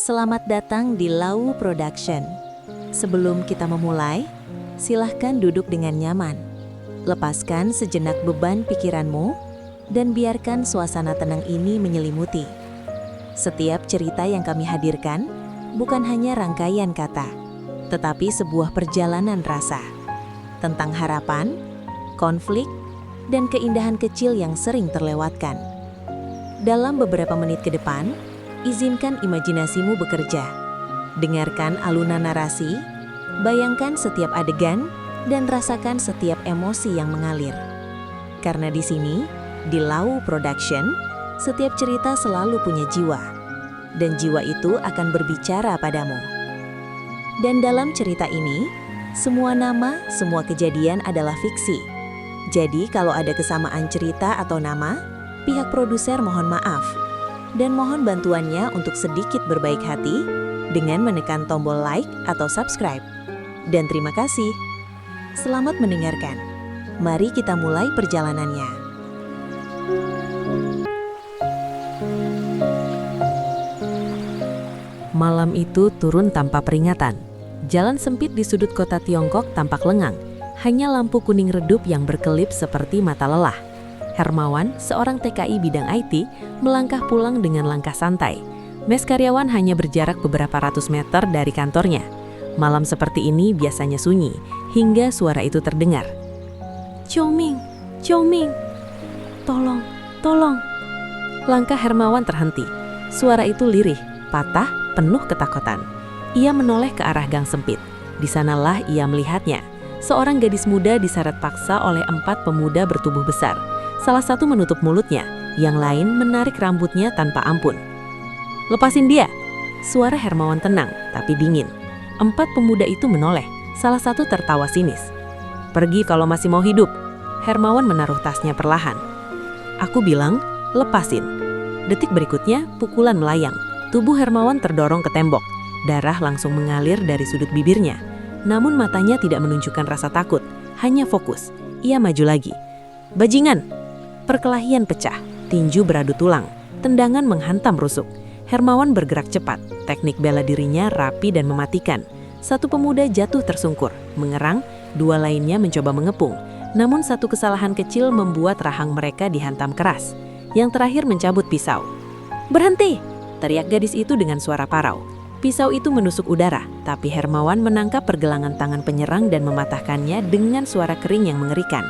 Selamat datang di Lau Production. Sebelum kita memulai, silahkan duduk dengan nyaman. Lepaskan sejenak beban pikiranmu dan biarkan suasana tenang ini menyelimuti. Setiap cerita yang kami hadirkan bukan hanya rangkaian kata, tetapi sebuah perjalanan rasa tentang harapan, konflik, dan keindahan kecil yang sering terlewatkan. Dalam beberapa menit ke depan, izinkan imajinasimu bekerja. Dengarkan alunan narasi, bayangkan setiap adegan, dan rasakan setiap emosi yang mengalir. Karena di sini, di Lau Production, setiap cerita selalu punya jiwa, dan jiwa itu akan berbicara padamu. Dan dalam cerita ini, semua nama, semua kejadian adalah fiksi. Jadi kalau ada kesamaan cerita atau nama, pihak produser mohon maaf. Dan mohon bantuannya untuk sedikit berbaik hati dengan menekan tombol like atau subscribe. Dan terima kasih. Selamat mendengarkan. Mari kita mulai perjalanannya. Malam itu turun tanpa peringatan. Jalan sempit di sudut kota Tiongkok tampak lengang. Hanya lampu kuning redup yang berkelip seperti mata lelah. Hermawan, seorang TKI bidang IT, melangkah pulang dengan langkah santai. Mes karyawan hanya berjarak beberapa ratus meter dari kantornya. Malam seperti ini biasanya sunyi, hingga suara itu terdengar. Qiuming, Qiuming, tolong, tolong. Langkah Hermawan terhenti. Suara itu lirih, patah, penuh ketakutan. Ia menoleh ke arah gang sempit. Di sanalah ia melihatnya. Seorang gadis muda diseret paksa oleh 4 pemuda bertubuh besar. Salah satu menutup mulutnya, yang lain menarik rambutnya tanpa ampun. Lepasin dia! Suara Hermawan tenang, tapi dingin. 4 pemuda itu menoleh, salah satu tertawa sinis. Pergi kalau masih mau hidup. Hermawan menaruh tasnya perlahan. Aku bilang, lepasin. Detik berikutnya, pukulan melayang. Tubuh Hermawan terdorong ke tembok. Darah langsung mengalir dari sudut bibirnya. Namun matanya tidak menunjukkan rasa takut, hanya fokus. Ia maju lagi. Bajingan! Perkelahian pecah, tinju beradu tulang, tendangan menghantam rusuk. Hermawan bergerak cepat, teknik bela dirinya rapi dan mematikan. Satu pemuda jatuh tersungkur, mengerang, 2 lainnya mencoba mengepung. Namun satu kesalahan kecil membuat rahang mereka dihantam keras. Yang terakhir mencabut pisau. Berhenti! Teriak gadis itu dengan suara parau. Pisau itu menusuk udara, tapi Hermawan menangkap pergelangan tangan penyerang dan mematahkannya dengan suara kering yang mengerikan.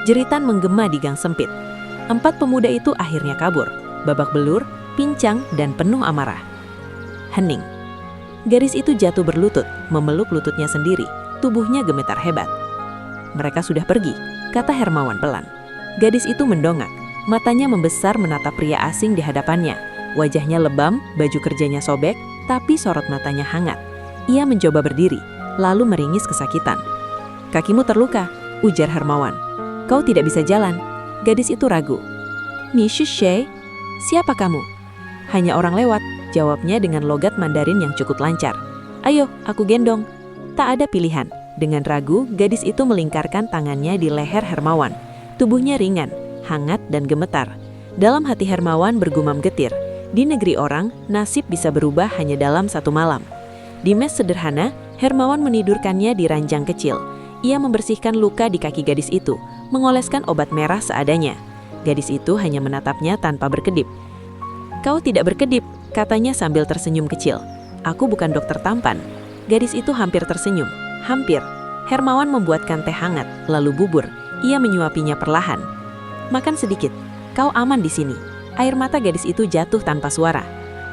Jeritan menggema di gang sempit. 4 pemuda itu akhirnya kabur, babak belur, pincang, dan penuh amarah. Hening. Gadis itu jatuh berlutut, memeluk lututnya sendiri, tubuhnya gemetar hebat. Mereka sudah pergi, kata Hermawan pelan. Gadis itu mendongak, matanya membesar menatap pria asing di hadapannya. Wajahnya lebam, baju kerjanya sobek, tapi sorot matanya hangat. Ia mencoba berdiri, lalu meringis kesakitan. Kakimu terluka, ujar Hermawan. Kau tidak bisa jalan. Gadis itu ragu. Ni Shushe, siapa kamu? Hanya orang lewat, jawabnya dengan logat Mandarin yang cukup lancar. Ayo, aku gendong. Tak ada pilihan. Dengan ragu, gadis itu melingkarkan tangannya di leher Hermawan. Tubuhnya ringan, hangat dan gemetar. Dalam hati Hermawan bergumam getir. Di negeri orang, nasib bisa berubah hanya dalam 1 malam. Di mes sederhana, Hermawan menidurkannya di ranjang kecil. Ia membersihkan luka di kaki gadis itu, mengoleskan obat merah seadanya. Gadis itu hanya menatapnya tanpa berkedip. Kau tidak berkedip, katanya sambil tersenyum kecil. Aku bukan dokter tampan. Gadis itu hampir tersenyum. Hampir. Hermawan membuatkan teh hangat, lalu bubur. Ia menyuapinya perlahan. Makan sedikit. Kau aman di sini. Air mata gadis itu jatuh tanpa suara.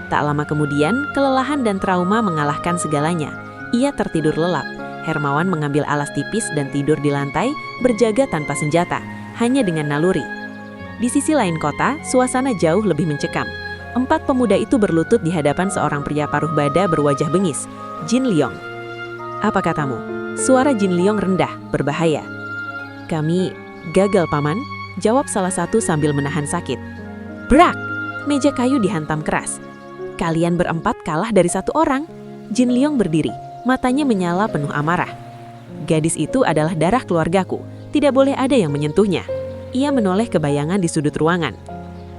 Tak lama kemudian, kelelahan dan trauma mengalahkan segalanya. Ia tertidur lelap. Hermawan mengambil alas tipis dan tidur di lantai, berjaga tanpa senjata, hanya dengan naluri. Di sisi lain kota, suasana jauh lebih mencekam. 4 pemuda itu berlutut di hadapan seorang pria paruh bada berwajah bengis, Jin Liong. Apa katamu? Suara Jin Liong rendah, berbahaya. Kami gagal, Paman, jawab salah satu sambil menahan sakit. Brak! Meja kayu dihantam keras. Kalian berempat kalah dari 1 orang. Jin Liong berdiri, matanya menyala penuh amarah. Gadis itu adalah darah keluargaku, tidak boleh ada yang menyentuhnya. Ia menoleh ke bayangan di sudut ruangan.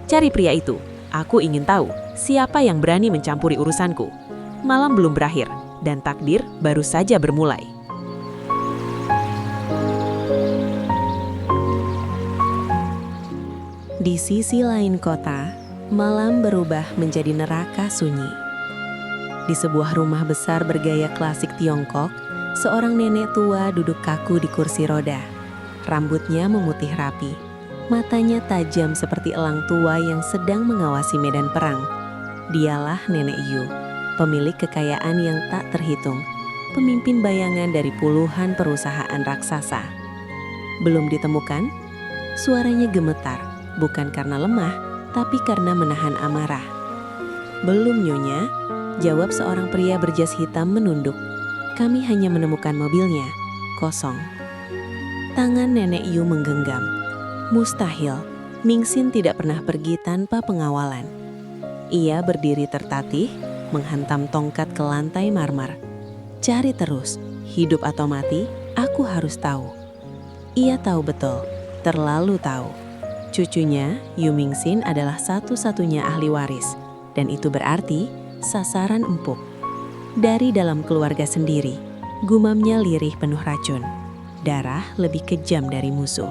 Cari pria itu, aku ingin tahu siapa yang berani mencampuri urusanku. malam belum berakhir, dan takdir baru saja bermulai. Di sisi lain kota, malam berubah menjadi neraka sunyi. Di sebuah rumah besar bergaya klasik Tiongkok, seorang nenek tua duduk kaku di kursi roda. Rambutnya memutih rapi, matanya tajam seperti elang tua yang sedang mengawasi medan perang. Dialah Nenek Yu, pemilik kekayaan yang tak terhitung, pemimpin bayangan dari puluhan perusahaan raksasa. Belum ditemukan, suaranya gemetar, bukan karena lemah, tapi karena menahan amarah. "Belum, Nyonya," jawab seorang pria berjas hitam menunduk. "Kami hanya menemukan mobilnya, kosong." Tangan Nenek Yu menggenggam. Mustahil, Mingxin tidak pernah pergi tanpa pengawalan. Ia berdiri tertatih, menghantam tongkat ke lantai marmer. "Cari terus, hidup atau mati, aku harus tahu." Ia tahu betul, terlalu tahu. Cucunya, Yu Mingxin adalah satu-satunya ahli waris, dan itu berarti sasaran empuk. Dari dalam keluarga sendiri, gumamnya lirih penuh racun. Darah lebih kejam dari musuh.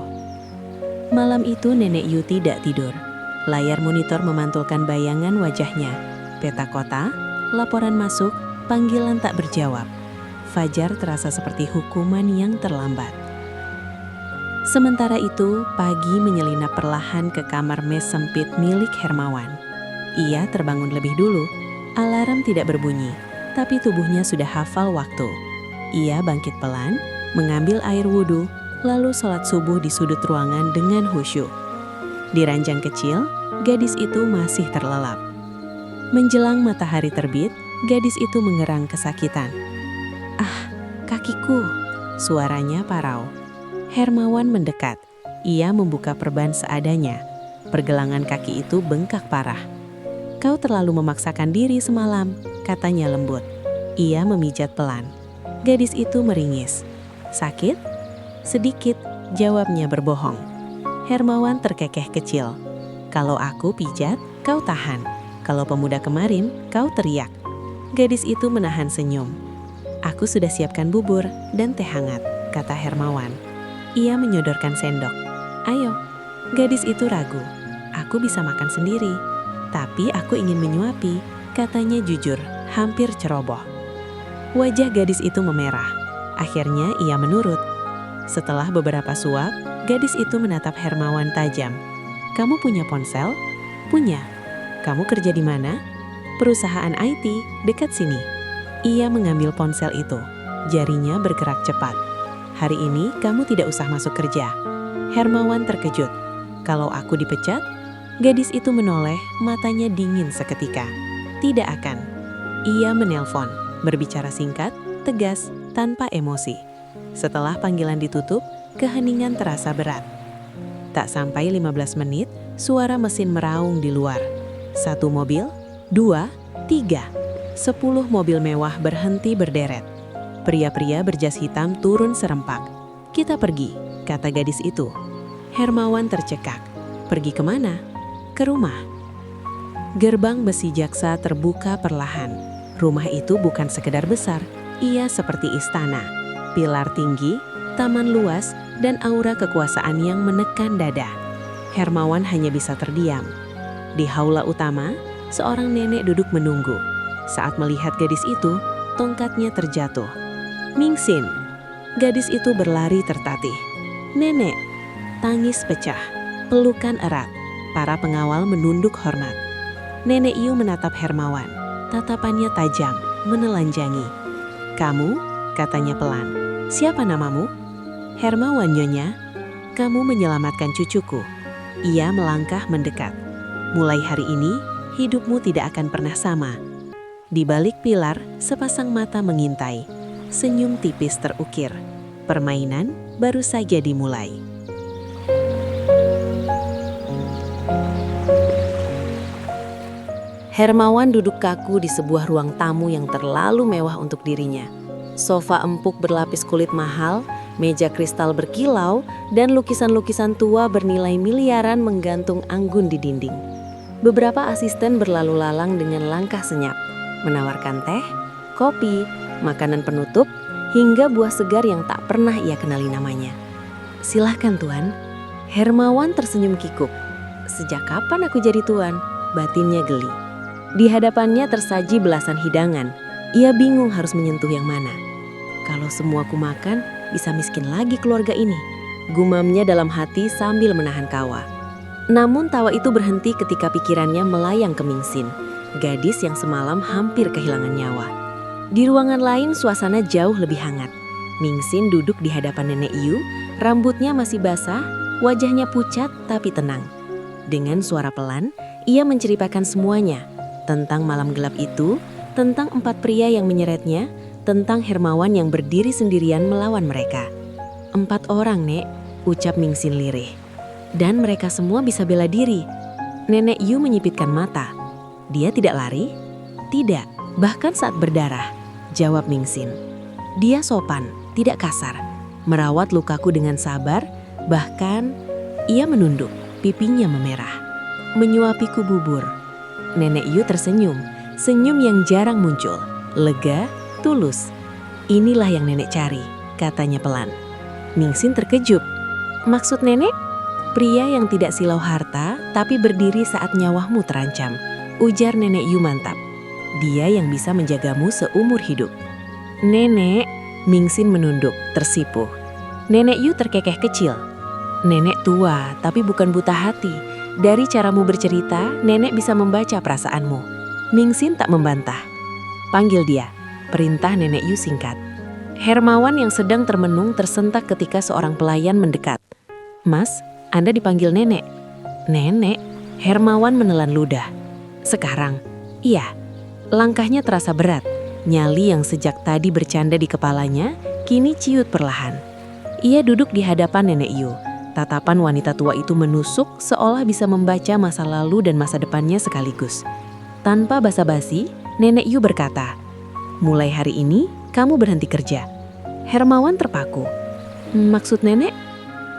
Malam itu Nenek Yu tidak tidur. Layar monitor memantulkan bayangan wajahnya. Peta kota, laporan masuk, panggilan tak berjawab. Fajar terasa seperti hukuman yang terlambat. Sementara itu, pagi menyelinap perlahan ke kamar mes sempit milik Hermawan. Ia terbangun lebih dulu. Alarm tidak berbunyi, tapi tubuhnya sudah hafal waktu. Ia bangkit pelan, mengambil air wudhu, lalu sholat subuh di sudut ruangan dengan khusyuk. Di ranjang kecil, gadis itu masih terlelap. Menjelang matahari terbit, gadis itu mengerang kesakitan. "Ah, kakiku!" Suaranya parau. Hermawan mendekat. Ia membuka perban seadanya. Pergelangan kaki itu bengkak parah. "Kau terlalu memaksakan diri semalam," katanya lembut. Ia memijat pelan. Gadis itu meringis. "Sakit?" "Sedikit," jawabnya berbohong. Hermawan terkekeh kecil. "Kalau aku pijat, kau tahan. Kalau pemuda kemarin, kau teriak." Gadis itu menahan senyum. "Aku sudah siapkan bubur dan teh hangat," kata Hermawan. Ia menyodorkan sendok. "Ayo." Gadis itu ragu. "Aku bisa makan sendiri." "Tapi aku ingin menyuapi," katanya jujur, hampir ceroboh. Wajah gadis itu memerah. Akhirnya ia menurut. Setelah beberapa suap, gadis itu menatap Hermawan tajam. "Kamu punya ponsel?" "Punya." "Kamu kerja di mana?" "Perusahaan IT, dekat sini." Ia mengambil ponsel itu. Jarinya bergerak cepat. "Hari ini kamu tidak usah masuk kerja." Hermawan terkejut. "Kalau aku dipecat?" Gadis itu menoleh, matanya dingin seketika. "Tidak akan." Ia menelpon, berbicara singkat, tegas, tanpa emosi. Setelah panggilan ditutup, keheningan terasa berat. Tak sampai 15 menit, suara mesin meraung di luar. 1 mobil, 2, 3. 10 mobil mewah berhenti berderet. Pria-pria berjas hitam turun serempak. "Kita pergi," kata gadis itu. Hermawan tercekak. "Pergi kemana?" "Ke rumah." Gerbang besi jaksa terbuka perlahan. Rumah itu bukan sekedar besar, ia seperti istana. Pilar tinggi, taman luas, dan aura kekuasaan yang menekan dada. Hermawan hanya bisa terdiam. Di haula utama, seorang nenek duduk menunggu. Saat melihat gadis itu, tongkatnya terjatuh. "Mingxin!" Gadis itu berlari tertatih. "Nenek!" Tangis pecah, pelukan erat. Para pengawal menunduk hormat. Nenek Yu menatap Hermawan. Tatapannya tajam, menelanjangi. "Kamu?" katanya pelan. "Siapa namamu?" "Hermawan, Nyonya." "Kamu menyelamatkan cucuku." Ia melangkah mendekat. "Mulai hari ini, hidupmu tidak akan pernah sama." Di balik pilar, sepasang mata mengintai. Senyum tipis terukir. Permainan baru saja dimulai. Hermawan duduk kaku di sebuah ruang tamu yang terlalu mewah untuk dirinya. Sofa empuk berlapis kulit mahal, meja kristal berkilau, dan lukisan-lukisan tua bernilai miliaran menggantung anggun di dinding. Beberapa asisten berlalu lalang dengan langkah senyap. menawarkan teh, kopi, makanan penutup, hingga buah segar yang tak pernah ia kenali namanya. "Silahkan tuan." Hermawan tersenyum kikuk. "Sejak kapan aku jadi tuan?" batinnya geli. Di hadapannya tersaji belasan hidangan. Ia bingung harus menyentuh yang mana. "Kalau semua ku makan, bisa miskin lagi keluarga ini," gumamnya dalam hati sambil menahan tawa. Namun tawa itu berhenti ketika pikirannya melayang ke Mingxin, gadis yang semalam hampir kehilangan nyawa. Di ruangan lain suasana jauh lebih hangat. Mingxin duduk di hadapan Nenek Yu, rambutnya masih basah, wajahnya pucat tapi tenang. Dengan suara pelan, ia menceritakan semuanya, tentang malam gelap itu, tentang 4 pria yang menyeretnya, tentang Hermawan yang berdiri sendirian melawan mereka. 4 orang, Nek, ucap Mingxin lirih. Dan mereka semua bisa bela diri. Nenek Yu menyipitkan mata. "Dia tidak lari?" "Tidak, bahkan saat berdarah," jawab Mingxin. "Dia sopan, tidak kasar, merawat lukaku dengan sabar, bahkan..." Ia menunduk, pipinya memerah. "Menyuapiku bubur." Nenek Yu tersenyum, senyum yang jarang muncul, lega, tulus. "Inilah yang nenek cari," katanya pelan. Mingxin terkejut. "Maksud nenek?" "Pria yang tidak silau harta, tapi berdiri saat nyawamu terancam," ujar Nenek Yu mantap. "Dia yang bisa menjagamu seumur hidup." "Nenek," Mingxin menunduk, tersipu. Nenek Yu terkekeh kecil. "Nenek tua, tapi bukan buta hati. Dari caramu bercerita, nenek bisa membaca perasaanmu." Mingxin tak membantah. "Panggil dia," perintah Nenek Yu singkat. Hermawan yang sedang termenung tersentak ketika seorang pelayan mendekat. "Mas, Anda dipanggil nenek." "Nenek?" Hermawan menelan ludah. "Sekarang?" "Iya." Langkahnya terasa berat. Nyali yang sejak tadi bercanda di kepalanya, kini ciut perlahan. Ia duduk di hadapan Nenek Yu. Tatapan wanita tua itu menusuk seolah bisa membaca masa lalu dan masa depannya sekaligus. Tanpa basa-basi, Nenek Yu berkata, "Mulai hari ini, kamu berhenti kerja." Hermawan terpaku. "Maksud nenek?"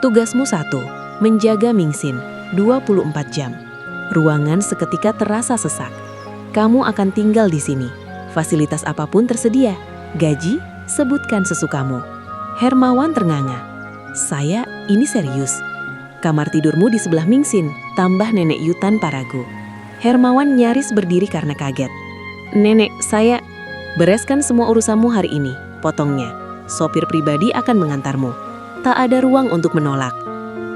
"Tugasmu satu, menjaga Mingxin 24 jam. Ruangan seketika terasa sesak. Kamu akan tinggal di sini. Fasilitas apapun tersedia. Gaji, sebutkan sesukamu." Hermawan ternganga. "Saya ini serius." "Kamar tidurmu di sebelah Mingxin," tambah Nenek Yu tanpa ragu. Hermawan nyaris berdiri karena kaget. "Nenek, saya..." "Bereskan semua urusanmu hari ini," potongnya. "Sopir pribadi akan mengantarmu." Tak ada ruang untuk menolak.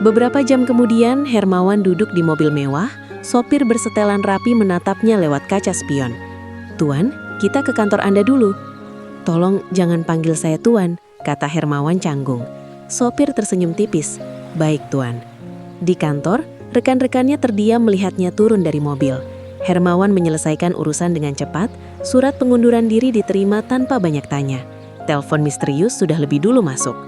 Beberapa jam kemudian, Hermawan duduk di mobil mewah, sopir bersetelan rapi menatapnya lewat kaca spion. "Tuan, kita ke kantor Anda dulu." "Tolong jangan panggil saya Tuan," kata Hermawan canggung. Sopir tersenyum tipis. "Baik, Tuan." Di kantor, rekan-rekannya terdiam melihatnya turun dari mobil. Hermawan menyelesaikan urusan dengan cepat, surat pengunduran diri diterima tanpa banyak tanya. Telepon misterius sudah lebih dulu masuk.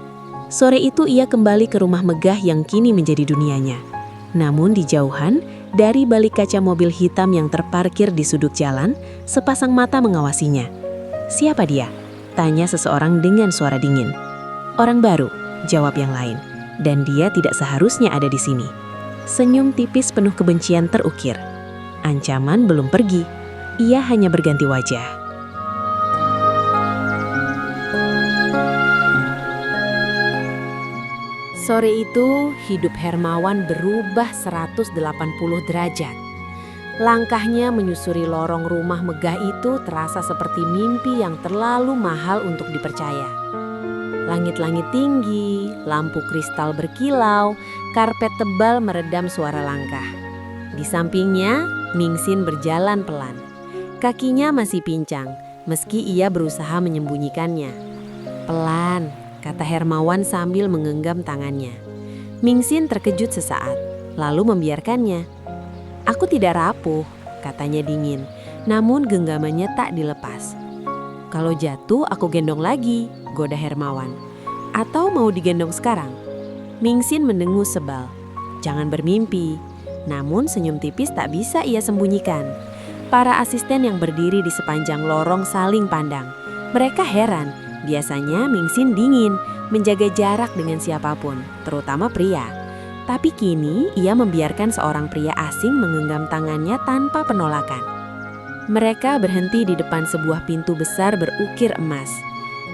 Sore itu ia kembali ke rumah megah yang kini menjadi dunianya. Namun di jauhan, dari balik kaca mobil hitam yang terparkir di sudut jalan, sepasang mata mengawasinya. "Siapa dia?" tanya seseorang dengan suara dingin. "Orang baru," jawab yang lain. "Dan dia tidak seharusnya ada di sini." Senyum tipis penuh kebencian terukir. Ancaman belum pergi, ia hanya berganti wajah. Sore itu, hidup Hermawan berubah 180 derajat. Langkahnya menyusuri lorong rumah megah itu terasa seperti mimpi yang terlalu mahal untuk dipercaya. Langit-langit tinggi, lampu kristal berkilau, karpet tebal meredam suara langkah. Di sampingnya, Mingxin berjalan pelan. Kakinya masih pincang, meski ia berusaha menyembunyikannya. "Pelan," kata Hermawan sambil menggenggam tangannya. Mingxin terkejut sesaat, lalu membiarkannya. "Aku tidak rapuh," katanya dingin, namun genggamannya tak dilepas. "Kalau jatuh aku gendong lagi," goda Hermawan. "Atau mau digendong sekarang?" Mingxin mendengus sebal. "Jangan bermimpi." Namun senyum tipis tak bisa ia sembunyikan. Para asisten yang berdiri di sepanjang lorong saling pandang. Mereka heran, biasanya Mingxin dingin, menjaga jarak dengan siapapun, terutama pria. Tapi kini ia membiarkan seorang pria asing menggenggam tangannya tanpa penolakan. Mereka berhenti di depan sebuah pintu besar berukir emas.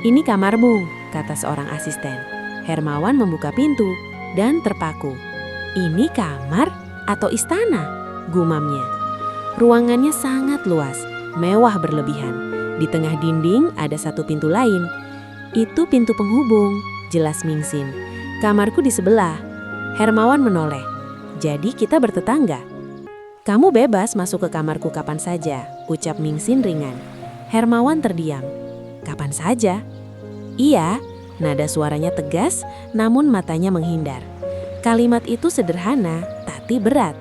"Ini kamarmu," kata seorang asisten. Hermawan membuka pintu dan terpaku. "Ini kamar atau istana?" gumamnya. Ruangannya sangat luas, mewah berlebihan. Di tengah dinding ada satu pintu lain. "Itu pintu penghubung," jelas Mingxin. "Kamarku di sebelah." Hermawan menoleh. "Jadi kita bertetangga?" "Kamu bebas masuk ke kamarku kapan saja," ucap Mingxin ringan. Hermawan terdiam. "Kapan saja?" "Iya," nada suaranya tegas, namun matanya menghindar. Kalimat itu sederhana, tapi berat.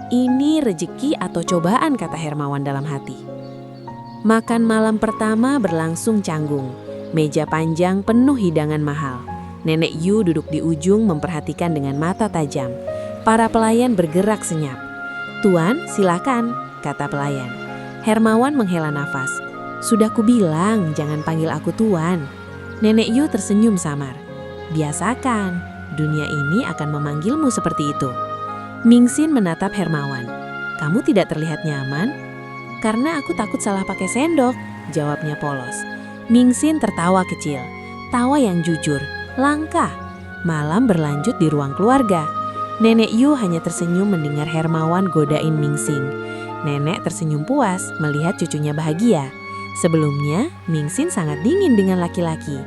"Ini rejeki atau cobaan," kata Hermawan dalam hati. Makan malam pertama berlangsung canggung. Meja panjang penuh hidangan mahal. Nenek Yu duduk di ujung memperhatikan dengan mata tajam. Para pelayan bergerak senyap. "Tuan, silakan," kata pelayan. Hermawan menghela nafas. "Sudah kubilang jangan panggil aku tuan." Nenek Yu tersenyum samar. "Biasakan, dunia ini akan memanggilmu seperti itu." Mingxin menatap Hermawan. "Kamu tidak terlihat nyaman?" "Karena aku takut salah pakai sendok," jawabnya polos. Mingxin tertawa kecil. Tawa yang jujur, langka. Malam berlanjut di ruang keluarga. Nenek Yu hanya tersenyum mendengar Hermawan godain Mingxin. Nenek tersenyum puas melihat cucunya bahagia. Sebelumnya, Mingxin sangat dingin dengan laki-laki.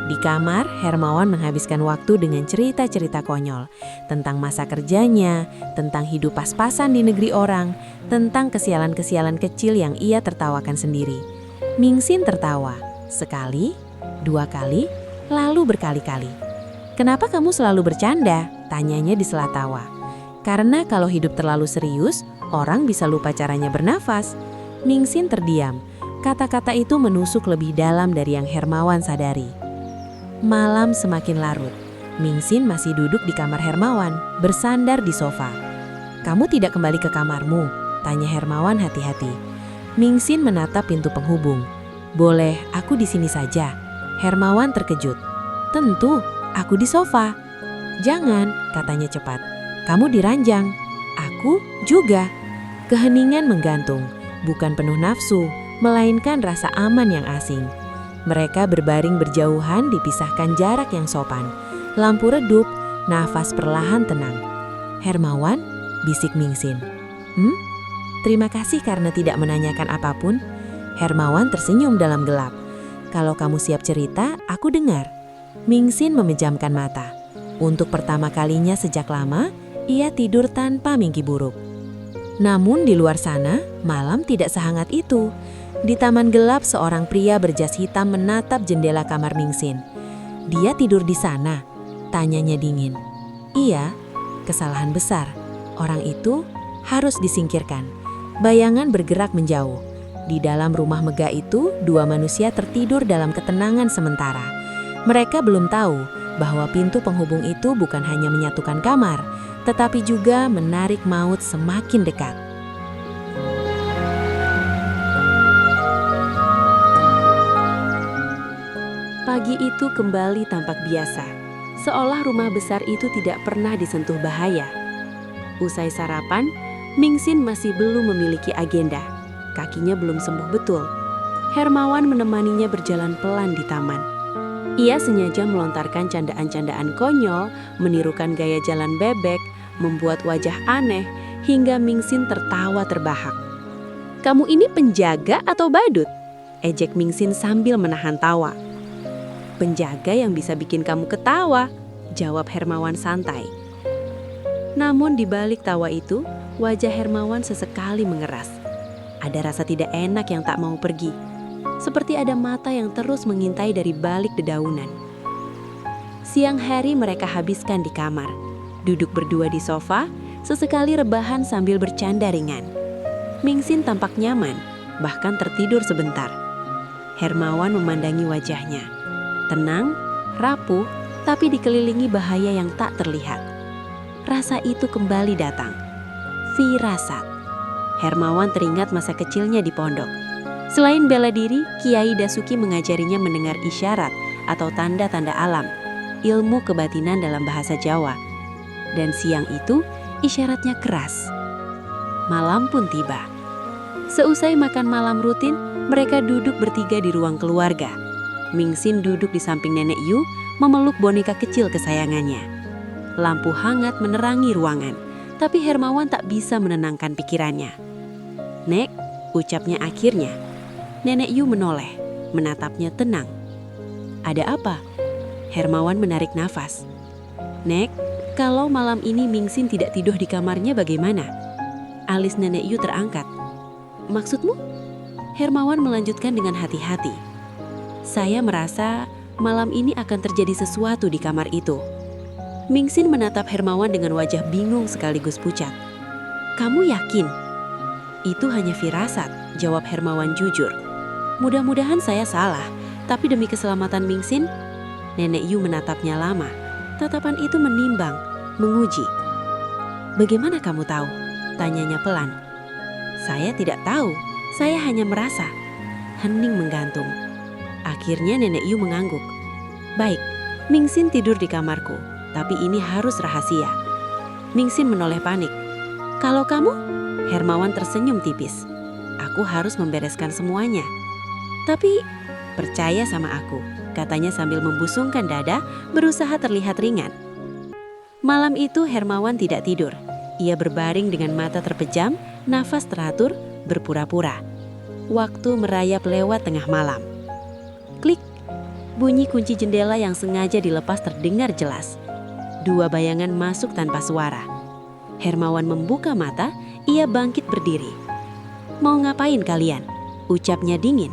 Di kamar, Hermawan menghabiskan waktu dengan cerita-cerita konyol tentang masa kerjanya, tentang hidup pas-pasan di negeri orang, tentang kesialan-kesialan kecil yang ia tertawakan sendiri. Mingxin tertawa, sekali, dua kali, lalu berkali-kali. "Kenapa kamu selalu bercanda?" tanyanya di sela tawa. "Karena kalau hidup terlalu serius, orang bisa lupa caranya bernafas." Mingxin terdiam. Kata-kata itu menusuk lebih dalam dari yang Hermawan sadari. Malam semakin larut. Mingxin masih duduk di kamar Hermawan, bersandar di sofa. "Kamu tidak kembali ke kamarmu?" tanya Hermawan hati-hati. Mingxin menatap pintu penghubung. "Boleh, aku di sini saja." Hermawan terkejut. "Tentu, aku di sofa." "Jangan," katanya cepat. "Kamu di ranjang." "Aku juga." Keheningan menggantung, bukan penuh nafsu, melainkan rasa aman yang asing. Mereka berbaring berjauhan dipisahkan jarak yang sopan. Lampu redup, nafas perlahan tenang. "Hermawan," bisik Mingxin. "Terima kasih karena tidak menanyakan apapun." Hermawan tersenyum dalam gelap. "Kalau kamu siap cerita, aku dengar." Mingxin memejamkan mata. Untuk pertama kalinya sejak lama, ia tidur tanpa mimpi buruk. Namun di luar sana, malam tidak sehangat itu. Di taman gelap, seorang pria berjas hitam menatap jendela kamar Mingxin. "Dia tidur di sana?" tanyanya dingin. "Iya, kesalahan besar. Orang itu harus disingkirkan." Bayangan bergerak menjauh. Di dalam rumah megah itu, dua manusia tertidur dalam ketenangan sementara. Mereka belum tahu bahwa pintu penghubung itu bukan hanya menyatukan kamar, tetapi juga menarik maut semakin dekat. Pagi itu kembali tampak biasa, seolah rumah besar itu tidak pernah disentuh bahaya. Usai sarapan, Mingxin masih belum memiliki agenda. Kakinya belum sembuh betul. Hermawan menemaninya berjalan pelan di taman. Ia sengaja melontarkan candaan-candaan konyol, menirukan gaya jalan bebek, membuat wajah aneh, hingga Mingxin tertawa terbahak. "Kamu ini penjaga atau badut?" ejek Mingxin sambil menahan tawa. "Penjaga yang bisa bikin kamu ketawa," jawab Hermawan santai. Namun di balik tawa itu, wajah Hermawan sesekali mengeras. Ada rasa tidak enak yang tak mau pergi. Seperti ada mata yang terus mengintai dari balik dedaunan. Siang hari mereka habiskan di kamar. Duduk berdua di sofa, sesekali rebahan sambil bercanda ringan. Mingxin tampak nyaman, bahkan tertidur sebentar. Hermawan memandangi wajahnya. Tenang, rapuh, tapi dikelilingi bahaya yang tak terlihat. Rasa itu kembali datang. Firasat. Hermawan teringat masa kecilnya di pondok. Selain bela diri, Kiai Dasuki mengajarinya mendengar isyarat atau tanda-tanda alam, ilmu kebatinan dalam bahasa Jawa. Dan siang itu, isyaratnya keras. Malam pun tiba. Seusai makan malam rutin, mereka duduk bertiga di ruang keluarga. Mingxin duduk di samping Nenek Yu, memeluk boneka kecil kesayangannya. Lampu hangat menerangi ruangan, tapi Hermawan tak bisa menenangkan pikirannya. "Nek," ucapnya akhirnya. Nenek Yu menoleh, menatapnya tenang. "Ada apa?" Hermawan menarik nafas. "Nek, kalau malam ini Mingxin tidak tidur di kamarnya bagaimana?" Alis Nenek Yu terangkat. "Maksudmu?" Hermawan melanjutkan dengan hati-hati. "Saya merasa malam ini akan terjadi sesuatu di kamar itu." Mingxin menatap Hermawan dengan wajah bingung sekaligus pucat. "Kamu yakin?" "Itu hanya firasat," jawab Hermawan jujur. "Mudah-mudahan saya salah, tapi demi keselamatan Mingxin." Nenek Yu menatapnya lama. Tatapan itu menimbang, menguji. "Bagaimana kamu tahu?" tanyanya pelan. "Saya tidak tahu, saya hanya merasa." Hening menggantung. Akhirnya Nenek Yu mengangguk. "Baik, Mingxin tidur di kamarku, tapi ini harus rahasia." Mingxin menoleh panik. "Kalau kamu?" Hermawan tersenyum tipis. "Aku harus membereskan semuanya." "Tapi percaya sama aku," katanya sambil membusungkan dada, berusaha terlihat ringan. Malam itu Hermawan tidak tidur. Ia berbaring dengan mata terpejam, nafas teratur, berpura-pura. Waktu merayap lewat tengah malam. Klik, bunyi kunci jendela yang sengaja dilepas terdengar jelas. Dua bayangan masuk tanpa suara. Hermawan membuka mata, ia bangkit berdiri. "Mau ngapain kalian?" ucapnya dingin.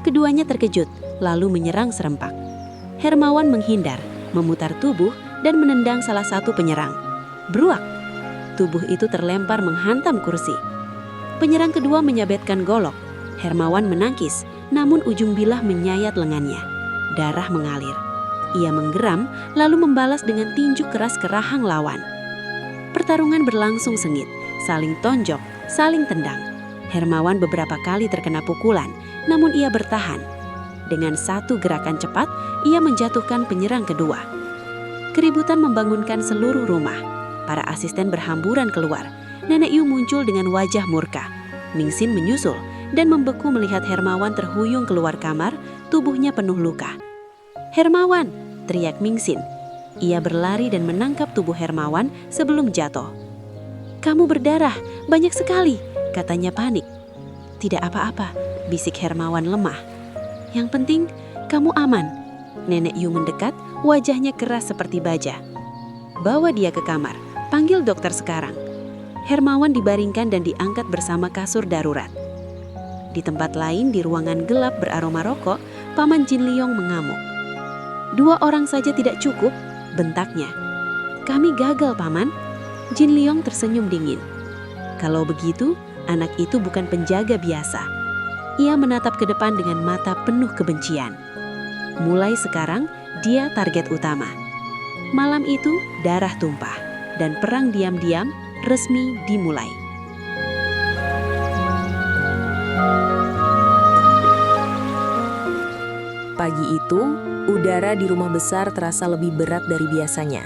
Keduanya terkejut, lalu menyerang serempak. Hermawan menghindar, memutar tubuh, dan menendang salah satu penyerang. Bruak! Tubuh itu terlempar menghantam kursi. Penyerang kedua menyabetkan golok. Hermawan menangkis, namun ujung bilah menyayat lengannya. Darah mengalir. Ia menggeram, lalu membalas dengan tinju keras ke rahang lawan. Pertarungan berlangsung sengit, saling tonjok, saling tendang. Hermawan beberapa kali terkena pukulan, namun ia bertahan. Dengan satu gerakan cepat, ia menjatuhkan penyerang kedua. Keributan membangunkan seluruh rumah. Para asisten berhamburan keluar. Nenek Yu muncul dengan wajah murka. Mingxin menyusul dan membeku melihat Hermawan terhuyung keluar kamar, tubuhnya penuh luka. "Hermawan!" teriak Mingxin. Ia berlari dan menangkap tubuh Hermawan sebelum jatuh. "Kamu berdarah, banyak sekali," katanya panik. "Tidak apa-apa," bisik Hermawan lemah. "Yang penting, kamu aman." Nenek Yu mendekat, wajahnya keras seperti baja. "Bawa dia ke kamar, panggil dokter sekarang." Hermawan dibaringkan dan diangkat bersama kasur darurat. Di tempat lain, di ruangan gelap beraroma rokok, Paman Jin Liong mengamuk. "2 orang saja tidak cukup," bentaknya. "Kami gagal, Paman." Jin Liong tersenyum dingin. "Kalau begitu, anak itu bukan penjaga biasa." Ia menatap ke depan dengan mata penuh kebencian. Mulai sekarang, dia target utama. Malam itu, darah tumpah, dan perang diam-diam resmi dimulai. Pagi itu, udara di rumah besar terasa lebih berat dari biasanya.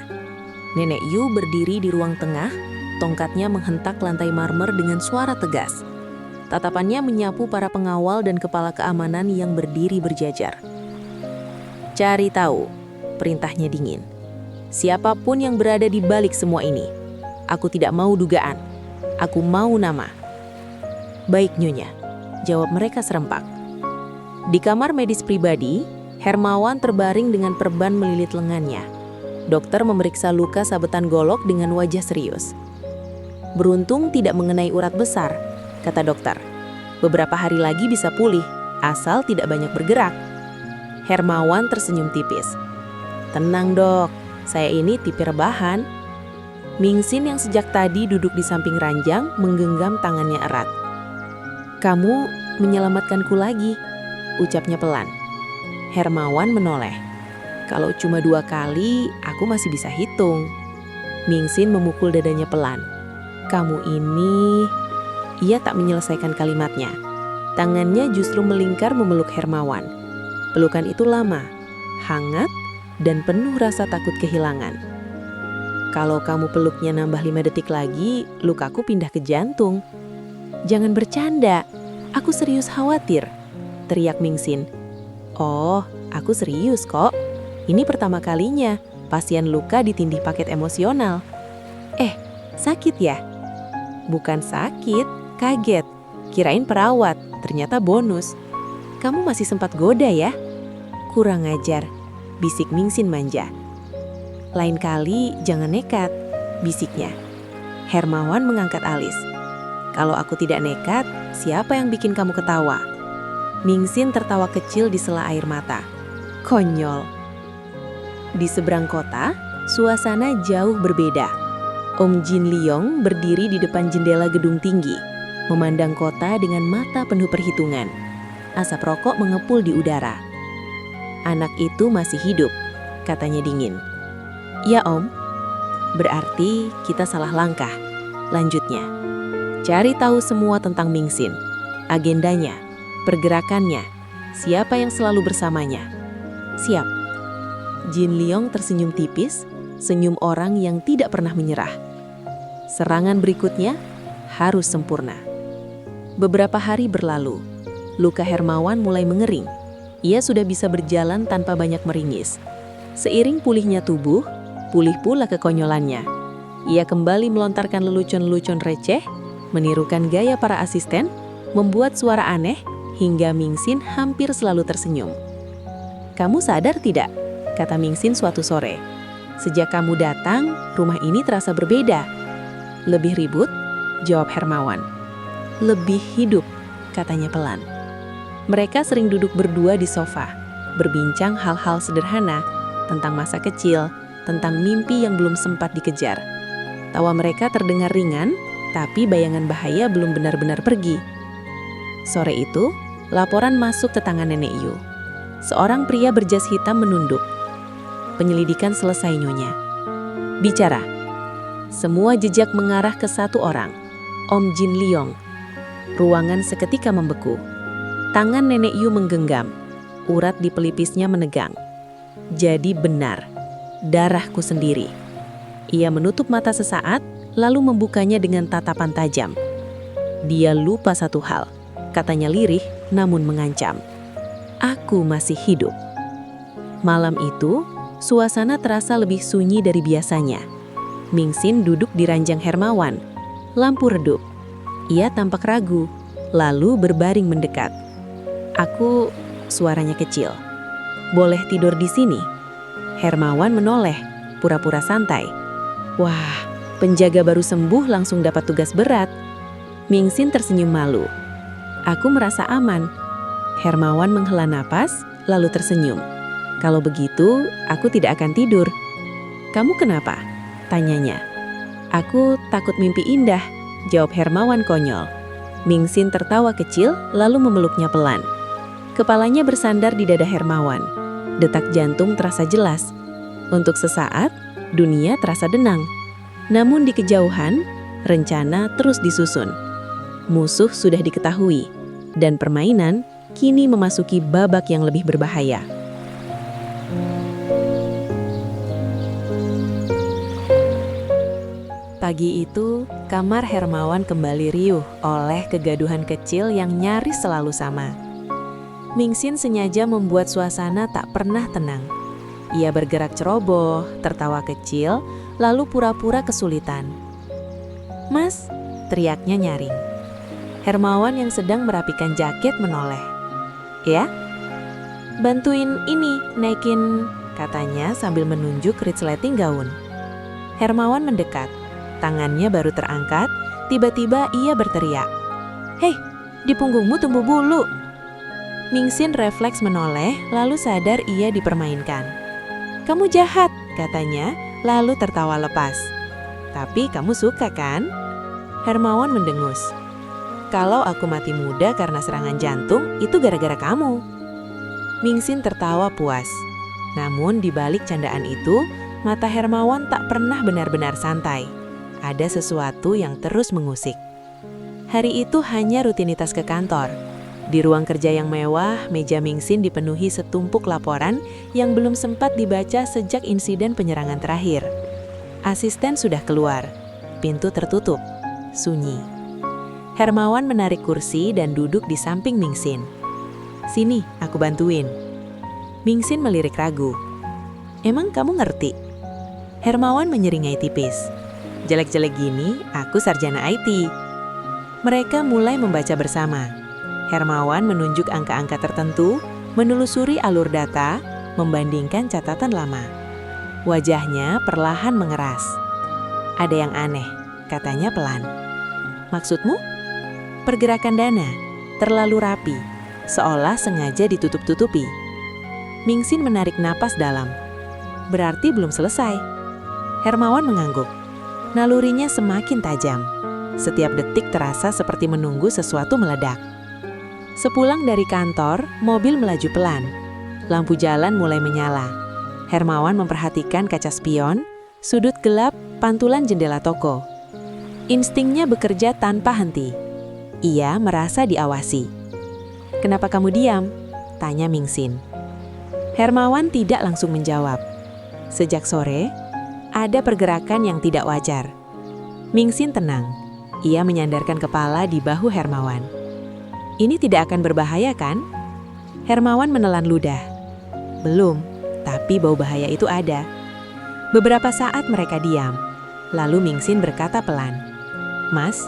Nenek Yu berdiri di ruang tengah, tongkatnya menghentak lantai marmer dengan suara tegas. Tatapannya menyapu para pengawal dan kepala keamanan yang berdiri berjajar. "Cari tahu," perintahnya dingin. "Siapapun yang berada di balik semua ini. Aku tidak mau dugaan. Aku mau nama." "Baik, Nyonya," jawab mereka serempak. Di kamar medis pribadi, Hermawan terbaring dengan perban melilit lengannya. Dokter memeriksa luka sabetan golok dengan wajah serius. "Beruntung tidak mengenai urat besar," kata dokter. "Beberapa hari lagi bisa pulih, asal tidak banyak bergerak." Hermawan tersenyum tipis. "Tenang dok, saya ini tipe rebahan." Mingxin yang sejak tadi duduk di samping ranjang menggenggam tangannya erat. "Kamu menyelamatkanku lagi," ucapnya pelan. Hermawan menoleh. "Kalau cuma 2 kali, aku masih bisa hitung." Mingxin memukul dadanya pelan. "Kamu ini..." Ia tak menyelesaikan kalimatnya. Tangannya justru melingkar memeluk Hermawan. Pelukan itu lama, hangat, dan penuh rasa takut kehilangan. "Kalau kamu peluknya nambah 5 detik lagi, lukaku pindah ke jantung." Jangan bercanda, aku serius khawatir, teriak Mingxin. Oh, aku serius kok. Ini pertama kalinya pasien luka ditindih paket emosional. Sakit ya? Bukan sakit, kaget. Kirain perawat, ternyata bonus. Kamu masih sempat goda ya? Kurang ajar, bisik Mingxin manja. Lain kali jangan nekat, bisiknya. Hermawan mengangkat alis. Kalau aku tidak nekat, siapa yang bikin kamu ketawa? Mingxin tertawa kecil di sela air mata. Konyol. Di seberang kota, suasana jauh berbeda. Om Jin Liong berdiri di depan jendela gedung tinggi, memandang kota dengan mata penuh perhitungan. Asap rokok mengepul di udara. Anak itu masih hidup, katanya dingin. Ya Om, berarti kita salah langkah. Lanjutnya, cari tahu semua tentang Mingxin, agendanya, pergerakannya, siapa yang selalu bersamanya. Siap. Jin Liong tersenyum tipis, senyum orang yang tidak pernah menyerah. Serangan berikutnya harus sempurna. Beberapa hari berlalu, luka Hermawan mulai mengering. Ia sudah bisa berjalan tanpa banyak meringis. Seiring pulihnya tubuh, pulih pula kekonyolannya. Ia kembali melontarkan lelucon-lelucon receh, menirukan gaya para asisten, membuat suara aneh, hingga Mingxin hampir selalu tersenyum. Kamu sadar tidak? Kata Mingxin suatu sore. Sejak kamu datang, rumah ini terasa berbeda. Lebih ribut, jawab Hermawan. Lebih hidup, katanya pelan. Mereka sering duduk berdua di sofa, berbincang hal-hal sederhana, tentang masa kecil, tentang mimpi yang belum sempat dikejar. Tawa mereka terdengar ringan, tapi bayangan bahaya belum benar-benar pergi. Sore itu, laporan masuk ke tangan Nenek Yu. Seorang pria berjas hitam menunduk. Penyelidikan selesai, Nyonya. Bicara. Semua jejak mengarah ke satu orang, Om Jin Liong. Ruangan seketika membeku. Tangan Nenek Yu menggenggam. Urat di pelipisnya menegang. Jadi benar, darahku sendiri. Ia menutup mata sesaat, lalu membukanya dengan tatapan tajam. Dia lupa satu hal, katanya lirih namun mengancam. Aku masih hidup. Malam itu, suasana terasa lebih sunyi dari biasanya. Mingxin duduk di ranjang Hermawan. Lampu redup. Ia tampak ragu, lalu berbaring mendekat. Aku, suaranya kecil. Boleh tidur di sini? Hermawan menoleh, pura-pura santai. Wah, penjaga baru sembuh langsung dapat tugas berat. Mingxin tersenyum malu. Aku merasa aman. Hermawan menghela napas, lalu tersenyum. Kalau begitu, aku tidak akan tidur. Kamu kenapa? Tanyanya. Aku takut mimpi indah, jawab Hermawan konyol. Mingxin tertawa kecil, lalu memeluknya pelan. Kepalanya bersandar di dada Hermawan. Detak jantung terasa jelas. Untuk sesaat, dunia terasa tenang. Namun di kejauhan, rencana terus disusun. Musuh sudah diketahui, dan permainan kini memasuki babak yang lebih berbahaya. Pagi itu, kamar Hermawan kembali riuh oleh kegaduhan kecil yang nyaris selalu sama. Mingxin sengaja membuat suasana tak pernah tenang. Ia bergerak ceroboh, tertawa kecil, lalu pura-pura kesulitan. "Mas," teriaknya nyaring. Hermawan yang sedang merapikan jaket menoleh. "Ya? Bantuin ini, naikin," katanya sambil menunjuk resleting gaun. Hermawan mendekat. Tangannya baru terangkat, tiba-tiba ia berteriak. "Hei, di punggungmu tumbuh bulu." Mingxin refleks menoleh, lalu sadar ia dipermainkan. "Kamu jahat," katanya, lalu tertawa lepas. "Tapi kamu suka kan?" Hermawan mendengus. "Kalau aku mati muda karena serangan jantung, itu gara-gara kamu." Mingxin tertawa puas. Namun di balik candaan itu, mata Hermawan tak pernah benar-benar santai. Ada sesuatu yang terus mengusik. Hari itu hanya rutinitas ke kantor. Di ruang kerja yang mewah, meja Mingxin dipenuhi setumpuk laporan yang belum sempat dibaca sejak insiden penyerangan terakhir. Asisten sudah keluar. Pintu tertutup. Sunyi. Hermawan menarik kursi dan duduk di samping Mingxin. "Sini, aku bantuin." Mingxin melirik ragu. "Emang kamu ngerti?" Hermawan menyeringai tipis. "Jelek-jelek gini, aku sarjana IT." Mereka mulai membaca bersama. Hermawan menunjuk angka-angka tertentu, menelusuri alur data, membandingkan catatan lama. Wajahnya perlahan mengeras. "Ada yang aneh," katanya pelan. "Maksudmu?" "Pergerakan dana terlalu rapi, seolah sengaja ditutup-tutupi." Mingxin menarik napas dalam. "Berarti belum selesai." Hermawan mengangguk. Nalurinya semakin tajam. Setiap detik terasa seperti menunggu sesuatu meledak. Sepulang dari kantor, mobil melaju pelan. Lampu jalan mulai menyala. Hermawan memperhatikan kaca spion, sudut gelap, pantulan jendela toko. Instingnya bekerja tanpa henti. Ia merasa diawasi. "Kenapa kamu diam?" tanya Mingxin. Hermawan tidak langsung menjawab. Sejak sore, ada pergerakan yang tidak wajar. Mingxin tenang. Ia menyandarkan kepala di bahu Hermawan. "Ini tidak akan berbahaya, kan?" Hermawan menelan ludah. "Belum, tapi bau bahaya itu ada." Beberapa saat mereka diam. Lalu Mingxin berkata pelan, "Mas,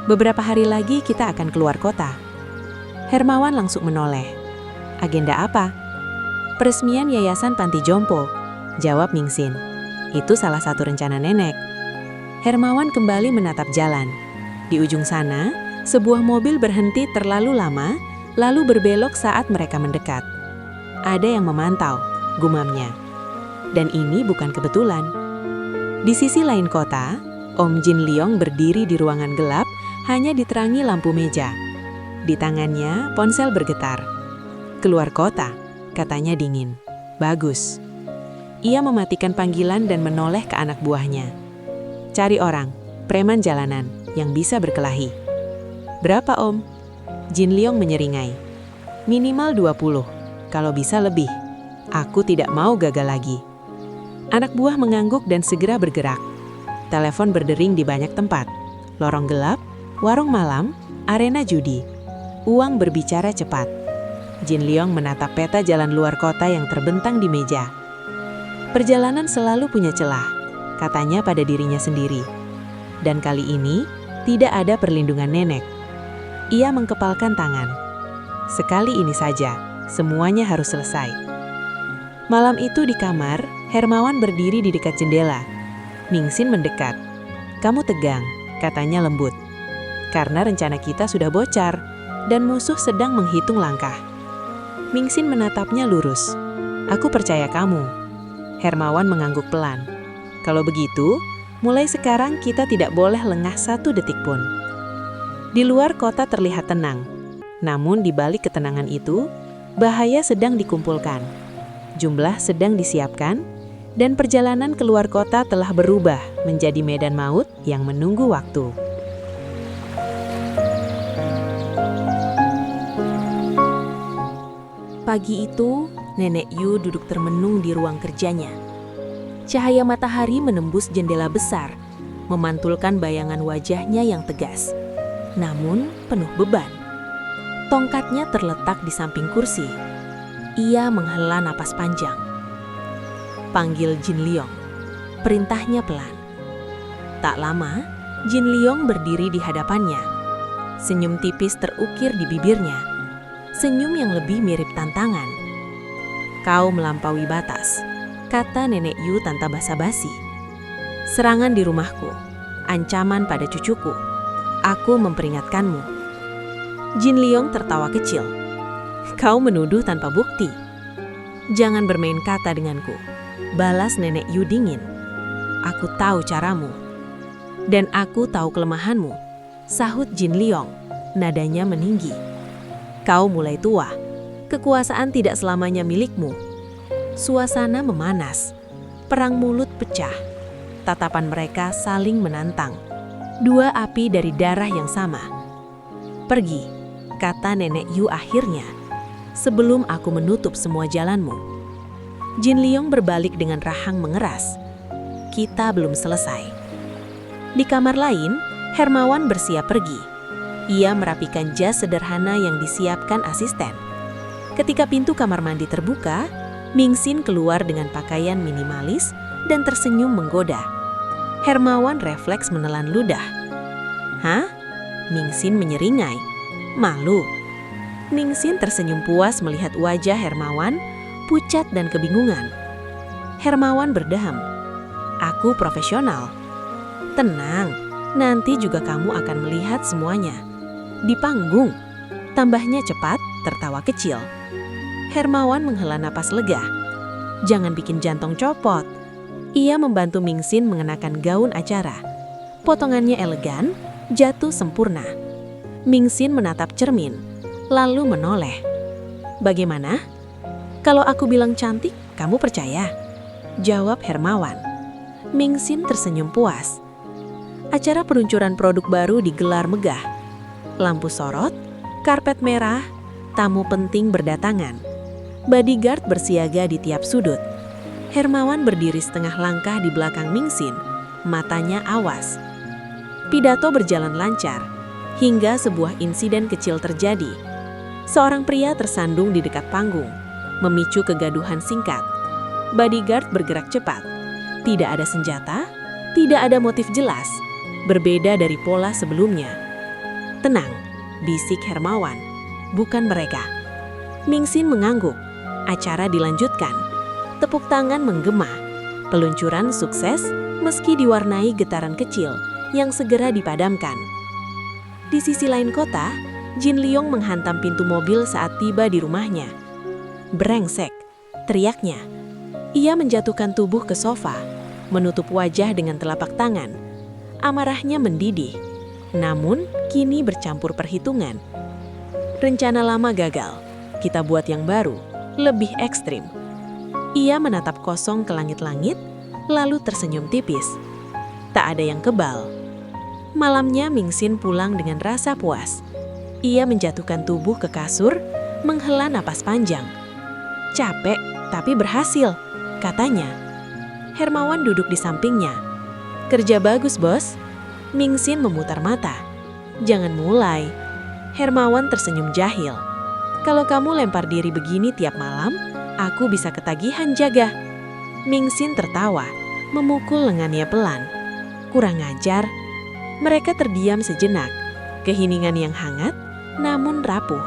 beberapa hari lagi kita akan keluar kota." Hermawan langsung menoleh. "Agenda apa?" "Peresmian Yayasan Panti Jompo," jawab Mingxin. "Itu salah satu rencana nenek." Hermawan kembali menatap jalan. Di ujung sana, sebuah mobil berhenti terlalu lama, lalu berbelok saat mereka mendekat. "Ada yang memantau," gumamnya. Dan ini bukan kebetulan. Di sisi lain kota, Om Jin Liong berdiri di ruangan gelap, hanya diterangi lampu meja. Di tangannya, ponsel bergetar. "Keluar kota," katanya dingin. "Bagus." Ia mematikan panggilan dan menoleh ke anak buahnya. "Cari orang, preman jalanan, yang bisa berkelahi." "Berapa, Om?" Jin Liong menyeringai. "Minimal 20, kalau bisa lebih. Aku tidak mau gagal lagi." Anak buah mengangguk dan segera bergerak. Telepon berdering di banyak tempat. Lorong gelap, warung malam, arena judi. Uang berbicara cepat. Jin Liong menatap peta jalan luar kota yang terbentang di meja. "Perjalanan selalu punya celah," katanya pada dirinya sendiri. Dan kali ini, tidak ada perlindungan nenek. Ia mengkepalkan tangan. Sekali ini saja, semuanya harus selesai. Malam itu di kamar, Hermawan berdiri di dekat jendela. Mingxin mendekat. "Kamu tegang," katanya lembut. "Karena rencana kita sudah bocor, dan musuh sedang menghitung langkah." Mingxin menatapnya lurus. "Aku percaya kamu." Hermawan mengangguk pelan. "Kalau begitu, mulai sekarang kita tidak boleh lengah satu detik pun." Di luar kota terlihat tenang. Namun di balik ketenangan itu, bahaya sedang dikumpulkan. Jumlah sedang disiapkan, dan perjalanan keluar kota telah berubah menjadi medan maut yang menunggu waktu. Pagi itu, Nenek Yu duduk termenung di ruang kerjanya. Cahaya matahari menembus jendela besar, memantulkan bayangan wajahnya yang tegas, namun penuh beban. Tongkatnya terletak di samping kursi. Ia menghela napas panjang. Panggil Jin Liong. Perintahnya pelan. Tak lama, Jin Liong berdiri di hadapannya. Senyum tipis terukir di bibirnya. Senyum yang lebih mirip tantangan. "Kau melampaui batas," kata Nenek Yu tanpa basa-basi. "Serangan di rumahku, ancaman pada cucuku. Aku memperingatkanmu." Jin Liong tertawa kecil. "Kau menuduh tanpa bukti." "Jangan bermain kata denganku," balas Nenek Yu dingin. "Aku tahu caramu." "Dan aku tahu kelemahanmu," sahut Jin Liong, nadanya meninggi. "Kau mulai tua. Kekuasaan tidak selamanya milikmu." Suasana memanas. Perang mulut pecah. Tatapan mereka saling menantang. Dua api dari darah yang sama. "Pergi," kata Nenek Yu akhirnya, "sebelum aku menutup semua jalanmu." Jin Liong berbalik dengan rahang mengeras. "Kita belum selesai." Di kamar lain, Hermawan bersiap pergi. Ia merapikan jas sederhana yang disiapkan asisten. Ketika pintu kamar mandi terbuka, Mingxin keluar dengan pakaian minimalis dan tersenyum menggoda. Hermawan refleks menelan ludah. "Hah?" Mingxin menyeringai. "Malu." Mingxin tersenyum puas melihat wajah Hermawan, pucat dan kebingungan. Hermawan berdeham. "Aku profesional." "Tenang, nanti juga kamu akan melihat semuanya. Di panggung." Tambahnya cepat, tertawa kecil. Hermawan menghela napas lega. "Jangan bikin jantung copot." Ia membantu Mingxin mengenakan gaun acara. Potongannya elegan, jatuh sempurna. Mingxin menatap cermin, lalu menoleh. "Bagaimana? Kalau aku bilang cantik, kamu percaya?" jawab Hermawan. Mingxin tersenyum puas. Acara peluncuran produk baru digelar megah. Lampu sorot, karpet merah, tamu penting berdatangan. Bodyguard bersiaga di tiap sudut. Hermawan berdiri setengah langkah di belakang Mingxin, matanya awas. Pidato berjalan lancar, hingga sebuah insiden kecil terjadi. Seorang pria tersandung di dekat panggung, memicu kegaduhan singkat. Bodyguard bergerak cepat. Tidak ada senjata, tidak ada motif jelas, berbeda dari pola sebelumnya. "Tenang," bisik Hermawan, "bukan mereka." Mingxin mengangguk. Acara dilanjutkan. Tepuk tangan menggema. Peluncuran sukses meski diwarnai getaran kecil yang segera dipadamkan. Di sisi lain kota, Jin Liong menghantam pintu mobil saat tiba di rumahnya. "Brengsek!" teriaknya. Ia menjatuhkan tubuh ke sofa, menutup wajah dengan telapak tangan. Amarahnya mendidih, namun kini bercampur perhitungan. Rencana lama gagal, kita buat yang baru, lebih ekstrim. Ia menatap kosong ke langit-langit, lalu tersenyum tipis. Tak ada yang kebal. Malamnya Mingxin pulang dengan rasa puas. Ia menjatuhkan tubuh ke kasur, menghela napas panjang. "Capek, tapi berhasil," katanya. Hermawan duduk di sampingnya. "Kerja bagus, Bos." Mingxin memutar mata. "Jangan mulai." Hermawan tersenyum jahil. "Kalau kamu lempar diri begini tiap malam, aku bisa ketagihan jaga." Mingxin tertawa, memukul lengannya pelan. "Kurang ajar." Mereka terdiam sejenak, keheningan yang hangat, namun rapuh.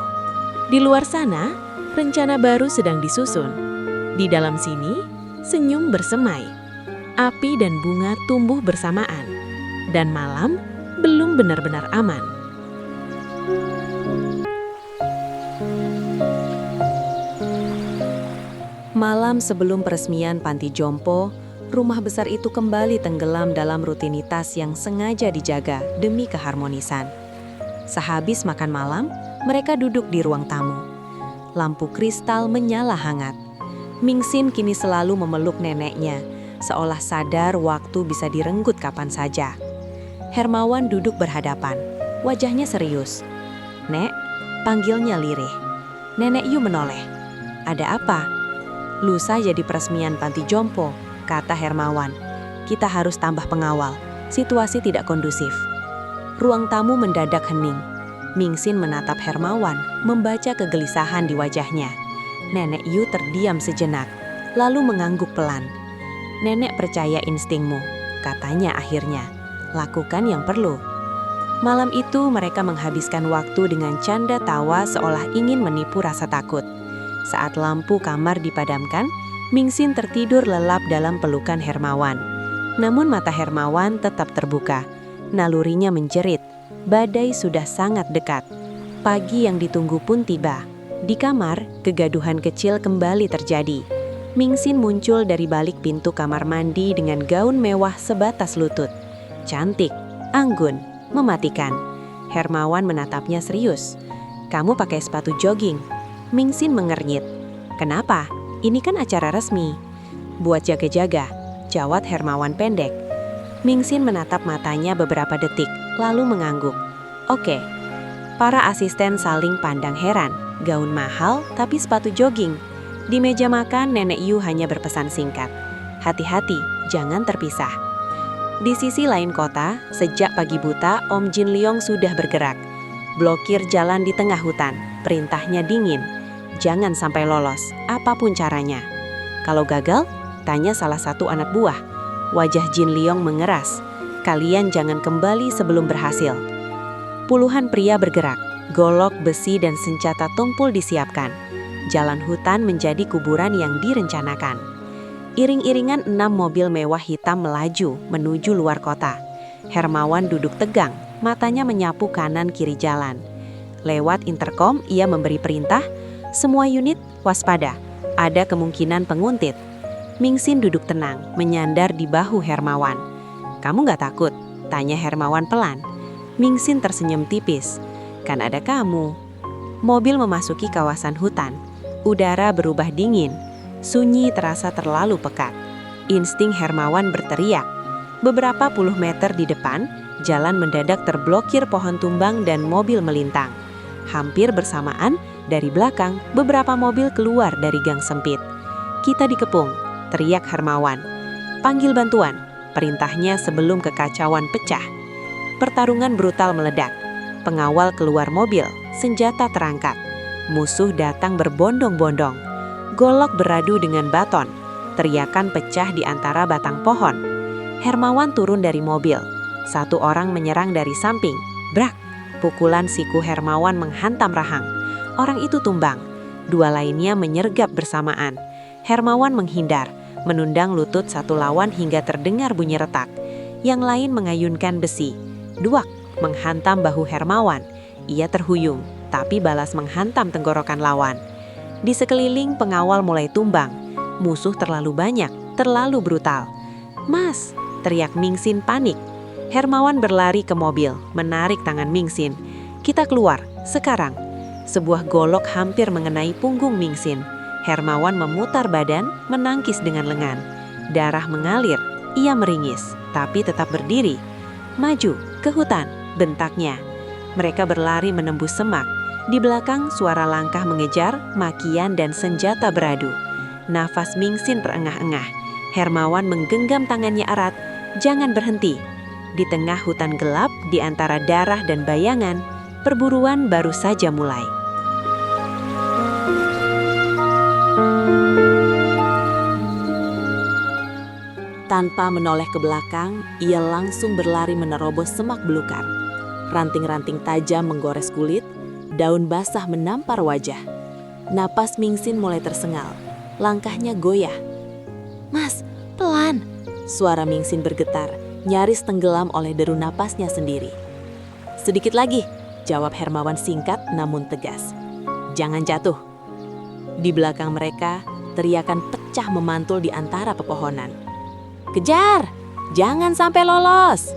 Di luar sana, rencana baru sedang disusun. Di dalam sini, senyum bersemai. Api dan bunga tumbuh bersamaan. Dan malam belum benar-benar aman. Malam sebelum peresmian panti jompo, rumah besar itu kembali tenggelam dalam rutinitas yang sengaja dijaga demi keharmonisan. Sehabis makan malam, mereka duduk di ruang tamu. Lampu kristal menyala hangat. Mingxin kini selalu memeluk neneknya, seolah sadar waktu bisa direnggut kapan saja. Hermawan duduk berhadapan, wajahnya serius. "Nek," panggilnya lirih. Nenek Yu menoleh. "Ada apa?" "Lusa jadi peresmian panti jompo," kata Hermawan. "Kita harus tambah pengawal. Situasi tidak kondusif." Ruang tamu mendadak hening. Mingxin menatap Hermawan, membaca kegelisahan di wajahnya. Nenek Yu terdiam sejenak, lalu mengangguk pelan. "Nenek percaya instingmu," katanya akhirnya. "Lakukan yang perlu." Malam itu mereka menghabiskan waktu dengan canda tawa seolah ingin menipu rasa takut. Saat lampu kamar dipadamkan, Mingxin tertidur lelap dalam pelukan Hermawan. Namun mata Hermawan tetap terbuka. Nalurinya menjerit. Badai sudah sangat dekat. Pagi yang ditunggu pun tiba. Di kamar, kegaduhan kecil kembali terjadi. Mingxin muncul dari balik pintu kamar mandi dengan gaun mewah sebatas lutut. Cantik, anggun, mematikan. Hermawan menatapnya serius. "Kamu pakai sepatu jogging." Mingxin mengernyit. "Kenapa? Ini kan acara resmi." "Buat jaga-jaga," jawab Hermawan pendek. Mingxin menatap matanya beberapa detik, lalu mengangguk. "Oke." Para asisten saling pandang heran. Gaun mahal, tapi sepatu jogging. Di meja makan, Nenek Yu hanya berpesan singkat. "Hati-hati, jangan terpisah." Di sisi lain kota, sejak pagi buta, Om Jin Liong sudah bergerak. Blokir jalan di tengah hutan. Perintahnya dingin. Jangan sampai lolos, apapun caranya. Kalau gagal, tanya salah satu anak buah. Wajah Jin Liong mengeras. Kalian jangan kembali sebelum berhasil. Puluhan pria bergerak. Golok, besi, dan senjata tumpul disiapkan. Jalan hutan menjadi kuburan yang direncanakan. Iring-iringan 6 mobil mewah hitam melaju menuju luar kota. Hermawan duduk tegang, matanya menyapu kanan kiri jalan. Lewat interkom, ia memberi perintah, semua unit waspada, ada kemungkinan penguntit. Mingxin duduk tenang, menyandar di bahu Hermawan. Kamu nggak takut? Tanya Hermawan pelan. Mingxin tersenyum tipis. Kan ada kamu. Mobil memasuki kawasan hutan. Udara berubah dingin. Sunyi terasa terlalu pekat. Insting Hermawan berteriak. Beberapa puluh meter di depan, jalan mendadak terblokir pohon tumbang dan mobil melintang. Hampir bersamaan, dari belakang, beberapa mobil keluar dari gang sempit. Kita dikepung, teriak Hermawan. Panggil bantuan, perintahnya sebelum kekacauan pecah. Pertarungan brutal meledak. Pengawal keluar mobil, senjata terangkat. Musuh datang berbondong-bondong. Golok beradu dengan baton. Teriakan pecah di antara batang pohon. Hermawan turun dari mobil. Satu orang menyerang dari samping. Brak! Pukulan siku Hermawan menghantam rahang. Orang itu tumbang. 2 lainnya menyergap bersamaan. Hermawan menghindar, menundang lutut satu lawan hingga terdengar bunyi retak. Yang lain mengayunkan besi. Duak! Menghantam bahu Hermawan. Ia terhuyung, tapi balas menghantam tenggorokan lawan. Di sekeliling pengawal mulai tumbang. Musuh terlalu banyak, terlalu brutal. Mas! Teriak Mingxin panik. Hermawan berlari ke mobil, menarik tangan Mingxin. Kita keluar, sekarang. Sebuah golok hampir mengenai punggung Mingxin. Hermawan memutar badan, menangkis dengan lengan. Darah mengalir, ia meringis, tapi tetap berdiri. Maju, ke hutan, bentaknya. Mereka berlari menembus semak. Di belakang suara langkah mengejar, makian dan senjata beradu. Nafas Mingxin terengah-engah. Hermawan menggenggam tangannya erat. Jangan berhenti. Di tengah hutan gelap, di antara darah dan bayangan, perburuan baru saja mulai. Tanpa menoleh ke belakang, ia langsung berlari menerobos semak belukar. Ranting-ranting tajam menggores kulit, daun basah menampar wajah. Napas Mingxin mulai tersengal, langkahnya goyah. Mas, pelan! Suara Mingxin bergetar, nyaris tenggelam oleh deru napasnya sendiri. Sedikit lagi, jawab Hermawan singkat namun tegas. Jangan jatuh. Di belakang mereka, teriakan pecah memantul di antara pepohonan. Kejar! Jangan sampai lolos!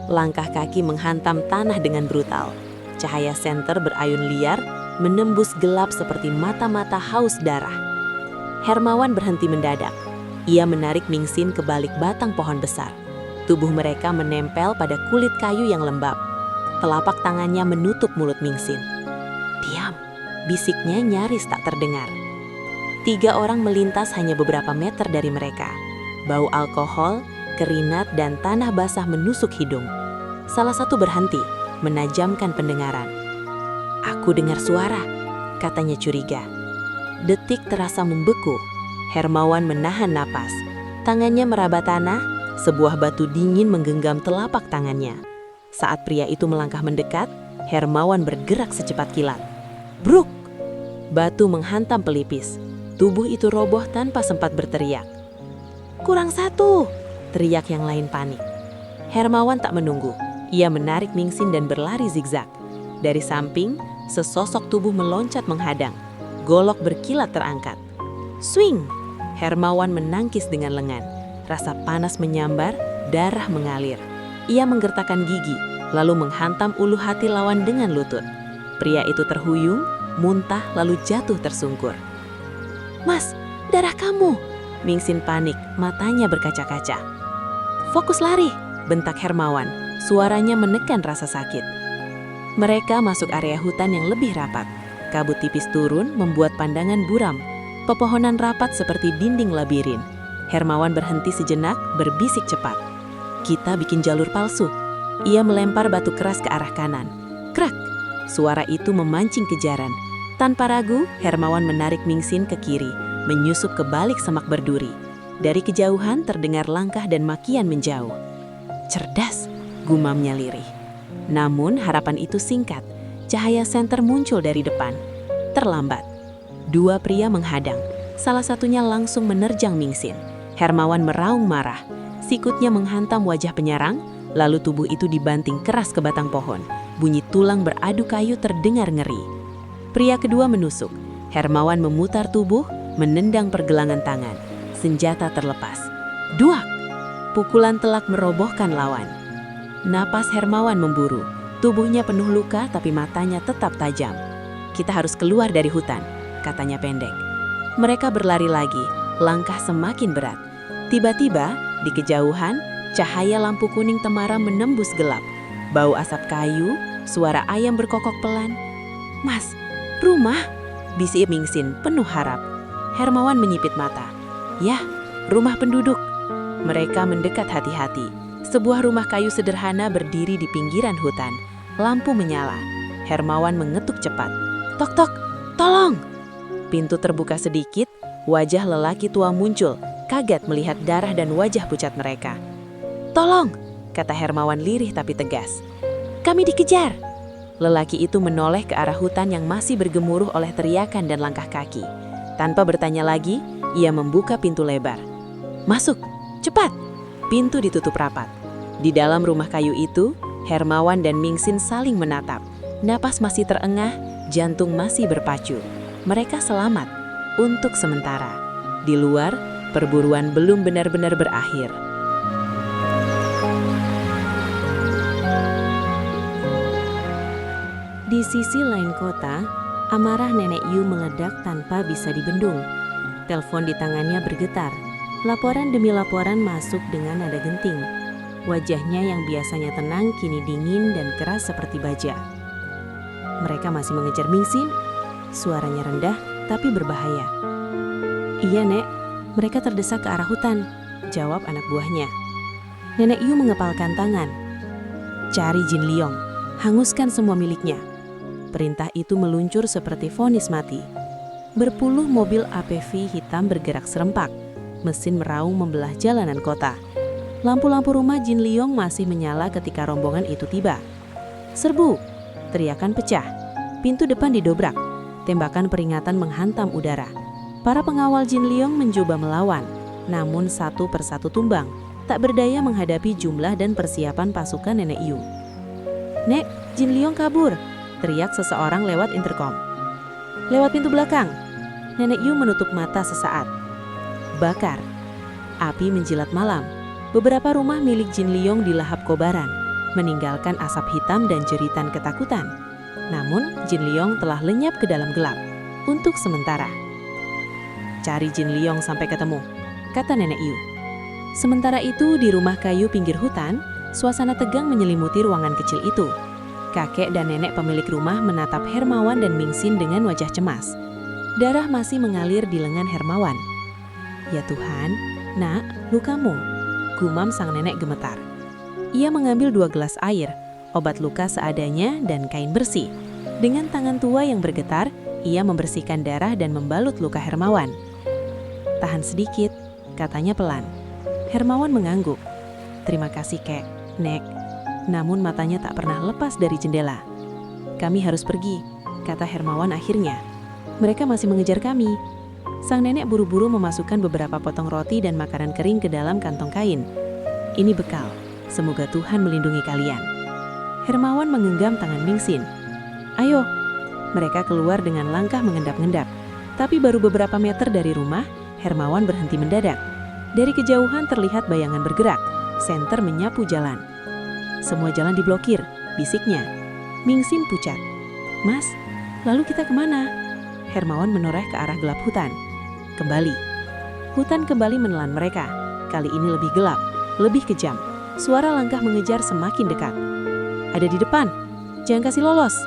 Langkah kaki menghantam tanah dengan brutal. Cahaya senter berayun liar, menembus gelap seperti mata-mata haus darah. Hermawan berhenti mendadak. Ia menarik Mingxin ke balik batang pohon besar. Tubuh mereka menempel pada kulit kayu yang lembab. Telapak tangannya menutup mulut Mingxin. Diam, bisiknya nyaris tak terdengar. 3 orang melintas hanya beberapa meter dari mereka. Bau alkohol, keringat, dan tanah basah menusuk hidung. Salah satu berhenti, menajamkan pendengaran. Aku dengar suara, katanya curiga. Detik terasa membeku. Hermawan menahan napas. Tangannya meraba tanah, sebuah batu dingin menggenggam telapak tangannya. Saat pria itu melangkah mendekat, Hermawan bergerak secepat kilat. Bruk! Batu menghantam pelipis. Tubuh itu roboh tanpa sempat berteriak. Kurang 1! Teriak yang lain panik. Hermawan tak menunggu. Ia menarik Mingxin dan berlari zigzag. Dari samping, sesosok tubuh meloncat menghadang. Golok berkilat terangkat. Swing! Hermawan menangkis dengan lengan. Rasa panas menyambar, darah mengalir. Ia menggertakkan gigi, lalu menghantam ulu hati lawan dengan lutut. Pria itu terhuyung, muntah lalu jatuh tersungkur. Mas, darah kamu! Mingxin panik, matanya berkaca-kaca. Fokus lari, bentak Hermawan. Suaranya menekan rasa sakit. Mereka masuk area hutan yang lebih rapat. Kabut tipis turun membuat pandangan buram. Pepohonan rapat seperti dinding labirin. Hermawan berhenti sejenak, berbisik cepat. Kita bikin jalur palsu. Ia melempar batu keras ke arah kanan. Krak! Suara itu memancing kejaran. Tanpa ragu, Hermawan menarik Mingxin ke kiri, menyusup ke balik semak berduri. Dari kejauhan terdengar langkah dan makian menjauh. Cerdas, gumamnya lirih. Namun harapan itu singkat. Cahaya senter muncul dari depan. Terlambat. Dua pria menghadang. Salah satunya langsung menerjang Mingxin. Hermawan meraung marah. Sikutnya menghantam wajah penyerang, lalu tubuh itu dibanting keras ke batang pohon. Bunyi tulang beradu kayu terdengar ngeri. Pria kedua menusuk. Hermawan memutar tubuh, menendang pergelangan tangan. Senjata terlepas. Duak! Pukulan telak merobohkan lawan. Napas Hermawan memburu. Tubuhnya penuh luka tapi matanya tetap tajam. Kita harus keluar dari hutan, katanya pendek. Mereka berlari lagi, langkah semakin berat. Tiba-tiba, di kejauhan, cahaya lampu kuning temaram menembus gelap. Bau asap kayu, suara ayam berkokok pelan. Mas, rumah? Bisik Mingxin penuh harap. Hermawan menyipit mata. Yah, rumah penduduk. Mereka mendekat hati-hati. Sebuah rumah kayu sederhana berdiri di pinggiran hutan. Lampu menyala. Hermawan mengetuk cepat. Tok tok, tolong! Pintu terbuka sedikit, wajah lelaki tua muncul, kaget melihat darah dan wajah pucat mereka. Tolong, kata Hermawan lirih tapi tegas. Kami dikejar. Lelaki itu menoleh ke arah hutan yang masih bergemuruh oleh teriakan dan langkah kaki. Tanpa bertanya lagi, ia membuka pintu lebar. Masuk, cepat! Pintu ditutup rapat. Di dalam rumah kayu itu, Hermawan dan Mingxin saling menatap. Napas masih terengah, jantung masih berpacu. Mereka selamat, untuk sementara. Di luar, perburuan belum benar-benar berakhir. Di sisi lain kota, amarah Nenek Yu meledak tanpa bisa dibendung. Telepon di tangannya bergetar. Laporan demi laporan masuk dengan nada genting. Wajahnya yang biasanya tenang kini dingin dan keras seperti baja. Mereka masih mengejar Mingxin. Suaranya rendah tapi berbahaya. Iya, Nek. Mereka terdesak ke arah hutan, jawab anak buahnya. Nenek Yu mengepalkan tangan. Cari Jin Liong, hanguskan semua miliknya. Perintah itu meluncur seperti vonis mati. Berpuluh mobil APV hitam bergerak serempak. Mesin meraung membelah jalanan kota. Lampu-lampu rumah Jin Liong masih menyala ketika rombongan itu tiba. Serbu! Teriakan pecah. Pintu depan didobrak. Tembakan peringatan menghantam udara. Para pengawal Jin Liong mencoba melawan, namun satu persatu tumbang, tak berdaya menghadapi jumlah dan persiapan pasukan Nenek Yu. Nek, Jin Liong kabur! Teriak seseorang lewat interkom. Lewat pintu belakang. Nenek Yu menutup mata sesaat. Bakar. Api menjilat malam. Beberapa rumah milik Jin Liong dilahap kobaran, meninggalkan asap hitam dan jeritan ketakutan. Namun, Jin Liong telah lenyap ke dalam gelap. Untuk sementara. Cari Jin Liong sampai ketemu, kata Nenek Yu. Sementara itu, di rumah kayu pinggir hutan, suasana tegang menyelimuti ruangan kecil itu. Kakek dan nenek pemilik rumah menatap Hermawan dan Mingxin dengan wajah cemas. Darah masih mengalir di lengan Hermawan. Ya Tuhan, nak, lukamu, gumam sang nenek gemetar. Ia mengambil 2 gelas air, obat luka seadanya dan kain bersih. Dengan tangan tua yang bergetar, ia membersihkan darah dan membalut luka Hermawan. Tahan sedikit, katanya pelan. Hermawan mengangguk. Terima kasih, Kek, Nek. Namun matanya tak pernah lepas dari jendela. Kami harus pergi, kata Hermawan akhirnya. Mereka masih mengejar kami. Sang nenek buru-buru memasukkan beberapa potong roti dan makanan kering ke dalam kantong kain. Ini bekal, semoga Tuhan melindungi kalian. Hermawan menggenggam tangan Mingxin. Ayo, mereka keluar dengan langkah mengendap-endap. Tapi baru beberapa meter dari rumah, Hermawan berhenti mendadak. Dari kejauhan terlihat bayangan bergerak, senter menyapu jalan. Semua jalan diblokir, bisiknya. Mingxin pucat. Mas, lalu kita kemana? Hermawan menoreh ke arah gelap hutan. Kembali. Hutan kembali menelan mereka. Kali ini lebih gelap, lebih kejam. Suara langkah mengejar semakin dekat. Ada di depan. Jangan kasih lolos.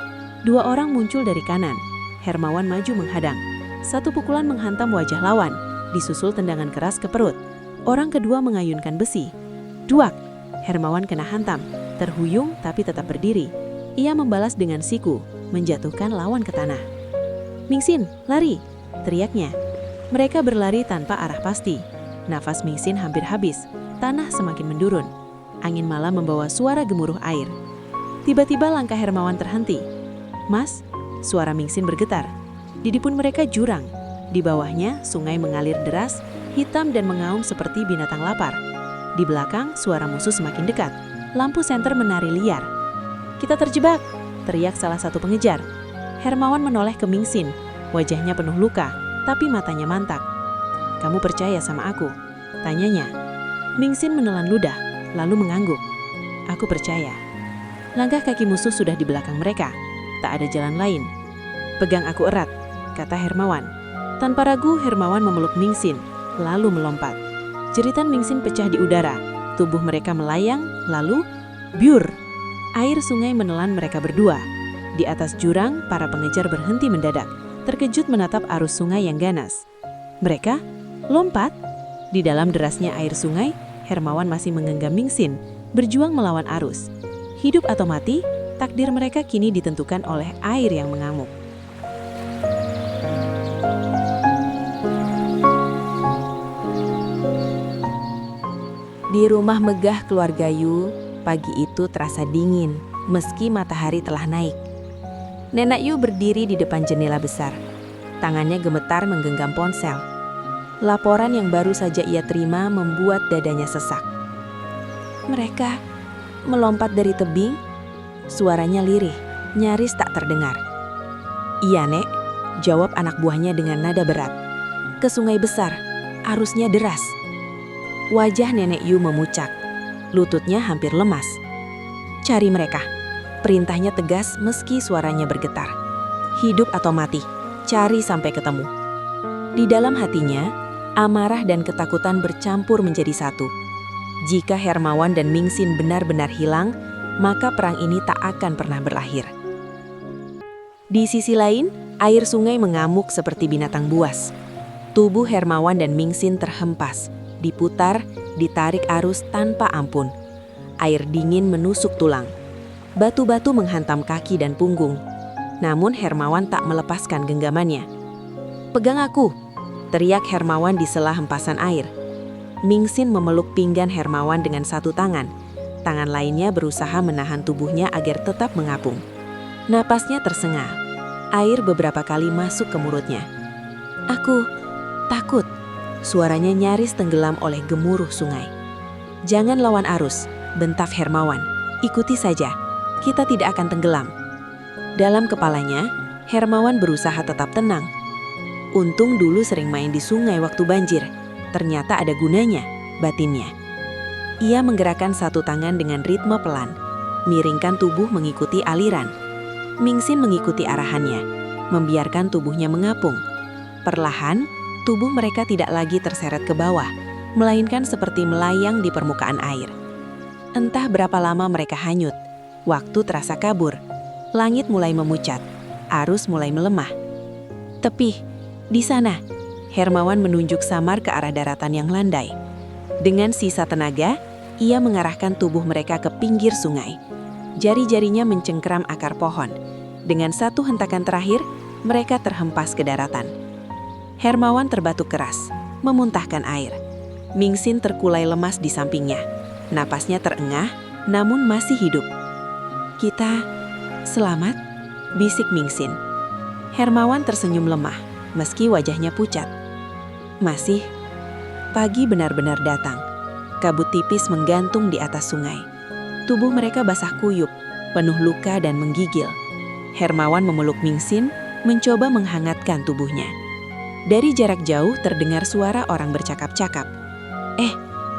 2 orang muncul dari kanan. Hermawan maju menghadang. Satu pukulan menghantam wajah lawan, disusul tendangan keras ke perut. Orang kedua mengayunkan besi. Duak. Hermawan kena hantam. Terhuyung tapi tetap berdiri. Ia membalas dengan siku. menjatuhkan lawan ke tanah. "Mingxin, lari!" teriaknya. Mereka berlari tanpa arah pasti. Nafas Mingxin hampir habis, tanah semakin mendurun. Angin malam membawa suara gemuruh air. Tiba-tiba langkah Hermawan terhenti. "Mas," suara Mingxin bergetar. Di depan mereka jurang. Di bawahnya sungai mengalir deras, hitam dan mengaum seperti binatang lapar. Di belakang suara musuh semakin dekat. Lampu senter menari liar. "Kita terjebak!" teriak salah satu pengejar. Hermawan menoleh ke Mingxin. Wajahnya penuh luka, tapi matanya mantap. "Kamu percaya sama aku?" tanyanya. Mingxin menelan ludah, lalu mengangguk. "Aku percaya." Langkah kaki musuh sudah di belakang mereka. Tak ada jalan lain. "Pegang aku erat," kata Hermawan. Tanpa ragu, Hermawan memeluk Mingxin, lalu melompat. Jeritan Mingxin pecah di udara. Tubuh mereka melayang, lalu biur. Air sungai menelan mereka berdua. Di atas jurang, para pengejar berhenti mendadak, terkejut menatap arus sungai yang ganas. Mereka lompat. Di dalam derasnya air sungai, Hermawan masih menggenggam Mingxin, berjuang melawan arus. Hidup atau mati, takdir mereka kini ditentukan oleh air yang mengamuk. Di rumah megah keluarga Yu, pagi itu terasa dingin meski matahari telah naik. Nenek Yu berdiri di depan jendela besar. Tangannya gemetar menggenggam ponsel. Laporan yang baru saja ia terima membuat dadanya sesak. "Mereka melompat dari tebing?" Suaranya lirih, nyaris tak terdengar. "Iya, Nek," jawab anak buahnya dengan nada berat. "Ke sungai besar, arusnya deras." Wajah Nenek Yu memucak, lututnya hampir lemas. "Cari mereka," perintahnya tegas meski suaranya bergetar. "Hidup atau mati, cari sampai ketemu." Di dalam hatinya, amarah dan ketakutan bercampur menjadi satu. Jika Hermawan dan Mingxin benar-benar hilang, maka perang ini tak akan pernah berakhir. Di sisi lain, air sungai mengamuk seperti binatang buas. Tubuh Hermawan dan Mingxin terhempas, diputar, ditarik arus tanpa ampun. Air dingin menusuk tulang. Batu-batu menghantam kaki dan punggung. Namun Hermawan tak melepaskan genggamannya. "Pegang aku!" teriak Hermawan di sela hempasan air. Mingxin memeluk pinggan Hermawan dengan satu tangan. Tangan lainnya berusaha menahan tubuhnya agar tetap mengapung. Napasnya tersengal. Air beberapa kali masuk ke mulutnya. "Aku takut." Suaranya nyaris tenggelam oleh gemuruh sungai. "Jangan lawan arus," bentak Hermawan. "Ikuti saja, kita tidak akan tenggelam." Dalam kepalanya, Hermawan berusaha tetap tenang. Untung dulu sering main di sungai waktu banjir. Ternyata ada gunanya, batinnya. Ia menggerakkan satu tangan dengan ritme pelan, miringkan tubuh mengikuti aliran. Mingxin mengikuti arahannya, membiarkan tubuhnya mengapung. Perlahan, tubuh mereka tidak lagi terseret ke bawah, melainkan seperti melayang di permukaan air. Entah berapa lama mereka hanyut, waktu terasa kabur. Langit mulai memucat, arus mulai melemah. Tepi, di sana, Hermawan menunjuk samar ke arah daratan yang landai. Dengan sisa tenaga, ia mengarahkan tubuh mereka ke pinggir sungai. Jari-jarinya mencengkeram akar pohon. Dengan satu hentakan terakhir, mereka terhempas ke daratan. Hermawan terbatuk keras, memuntahkan air. Mingxin terkulai lemas di sampingnya. Napasnya terengah, namun masih hidup. "Kita selamat?" bisik Mingxin. Hermawan tersenyum lemah, meski wajahnya pucat. "Masih." Pagi benar-benar datang. Kabut tipis menggantung di atas sungai. Tubuh mereka basah kuyup, penuh luka dan menggigil. Hermawan memeluk Mingxin, mencoba menghangatkan tubuhnya. Dari jarak jauh terdengar suara orang bercakap-cakap.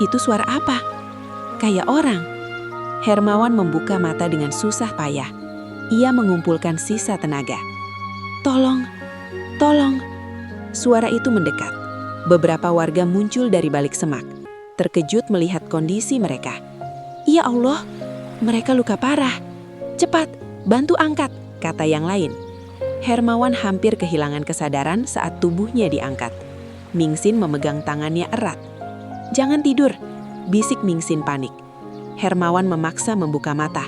Itu suara apa? Kayak orang." Hermawan membuka mata dengan susah payah. Ia mengumpulkan sisa tenaga. "Tolong, tolong." Suara itu mendekat. Beberapa warga muncul dari balik semak, terkejut melihat kondisi mereka. "Ya Allah, mereka luka parah. Cepat, bantu angkat," kata yang lain. Hermawan hampir kehilangan kesadaran saat tubuhnya diangkat. Mingxin memegang tangannya erat. "Jangan tidur," bisik Mingxin panik. Hermawan memaksa membuka mata.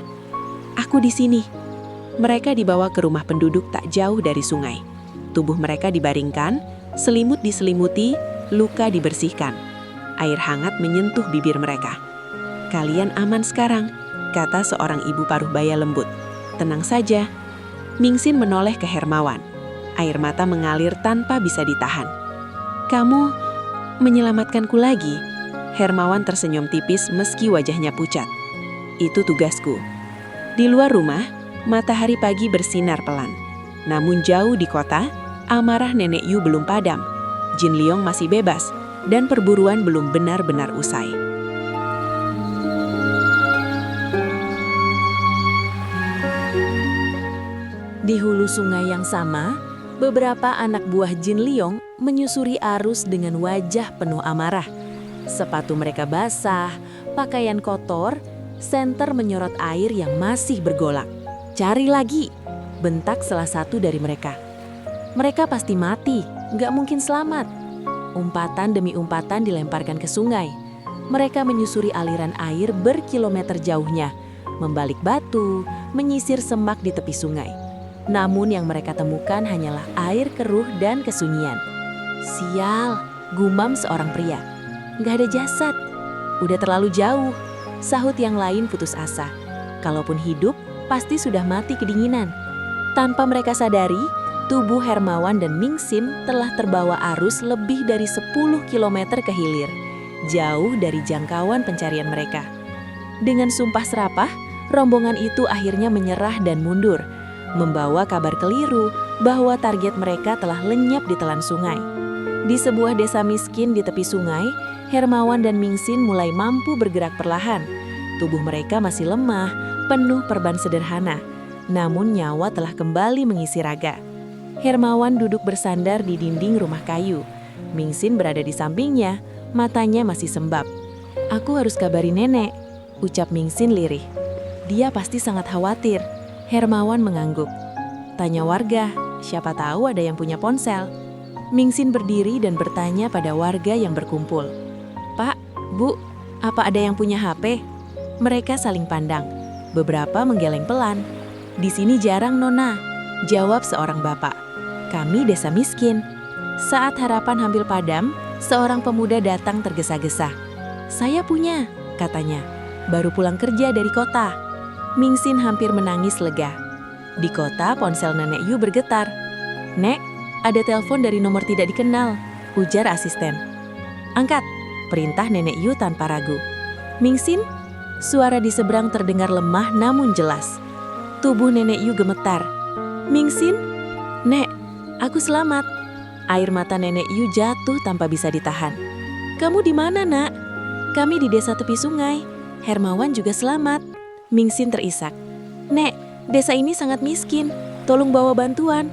"Aku di sini." Mereka dibawa ke rumah penduduk tak jauh dari sungai. Tubuh mereka dibaringkan, selimut diselimuti, luka dibersihkan. Air hangat menyentuh bibir mereka. "Kalian aman sekarang," kata seorang ibu paruh baya lembut. "Tenang saja." Mingsin menoleh ke Hermawan. Air mata mengalir tanpa bisa ditahan. "Kamu menyelamatkanku lagi?" Hermawan tersenyum tipis meski wajahnya pucat. "Itu tugasku." Di luar rumah, matahari pagi bersinar pelan. Namun jauh di kota, amarah Nenek Yu belum padam. Jin Liong masih bebas, dan perburuan belum benar-benar usai. Di hulu sungai yang sama, beberapa anak buah Jin Liong menyusuri arus dengan wajah penuh amarah. Sepatu mereka basah, pakaian kotor, senter menyorot air yang masih bergolak. "Cari lagi!" bentak salah satu dari mereka. "Mereka pasti mati, nggak mungkin selamat." Umpatan demi umpatan dilemparkan ke sungai. Mereka menyusuri aliran air berkilometer jauhnya, membalik batu, menyisir semak di tepi sungai. Namun yang mereka temukan hanyalah air keruh dan kesunyian. "Sial," gumam seorang pria. "Nggak ada jasad." "Udah terlalu jauh," sahut yang lain putus asa. "Kalaupun hidup, pasti sudah mati kedinginan." Tanpa mereka sadari, tubuh Hermawan dan Mingsin telah terbawa arus lebih dari 10 kilometer ke hilir, jauh dari jangkauan pencarian mereka. Dengan sumpah serapah, rombongan itu akhirnya menyerah dan mundur, membawa kabar keliru bahwa target mereka telah lenyap di telan sungai. Di sebuah desa miskin di tepi sungai, Hermawan dan Mingsin mulai mampu bergerak perlahan. Tubuh mereka masih lemah, penuh perban sederhana, namun nyawa telah kembali mengisi raga. Hermawan duduk bersandar di dinding rumah kayu. Mingsin berada di sampingnya, matanya masih sembab. "Aku harus kabari nenek," ucap Mingsin lirih. "Dia pasti sangat khawatir." Hermawan mengangguk. "Tanya warga, siapa tahu ada yang punya ponsel." Mingsin berdiri dan bertanya pada warga yang berkumpul. "Pak, Bu, apa ada yang punya HP?" Mereka saling pandang. Beberapa menggeleng pelan. "Di sini jarang, Nona," jawab seorang bapak. "Kami desa miskin." Saat harapan hampir padam, seorang pemuda datang tergesa-gesa. "Saya punya," katanya. "Baru pulang kerja dari kota." Mingsin hampir menangis lega. Di kota, ponsel Nenek Yu bergetar. "Nek, ada telepon dari nomor tidak dikenal," ujar asisten. "Angkat," perintah Nenek Yu tanpa ragu. "Mingsin?" Suara di seberang terdengar lemah namun jelas. Tubuh Nenek Yu gemetar. "Mingsin? Nek, aku selamat." Air mata Nenek Yu jatuh tanpa bisa ditahan. "Kamu di mana, Nak?" "Kami di desa tepi sungai. Hermawan juga selamat." Mingsin terisak. "Nek, desa ini sangat miskin. Tolong bawa bantuan."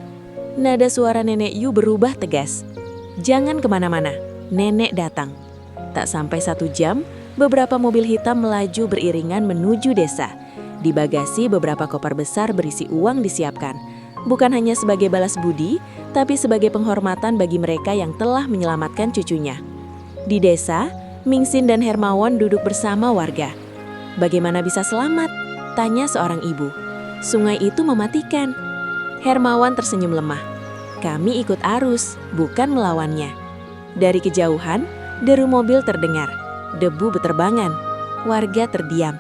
Nada suara Nenek Yu berubah tegas. "Jangan kemana-mana, Nenek datang." Tak sampai 1 jam, beberapa mobil hitam melaju beriringan menuju desa. Di bagasi beberapa koper besar berisi uang disiapkan. Bukan hanya sebagai balas budi, tapi sebagai penghormatan bagi mereka yang telah menyelamatkan cucunya. Di desa, Mingsin dan Hermawan duduk bersama warga. "Bagaimana bisa selamat?" tanya seorang ibu. "Sungai itu mematikan." Hermawan tersenyum lemah. "Kami ikut arus, bukan melawannya." Dari kejauhan, deru mobil terdengar. Debu beterbangan. Warga terdiam.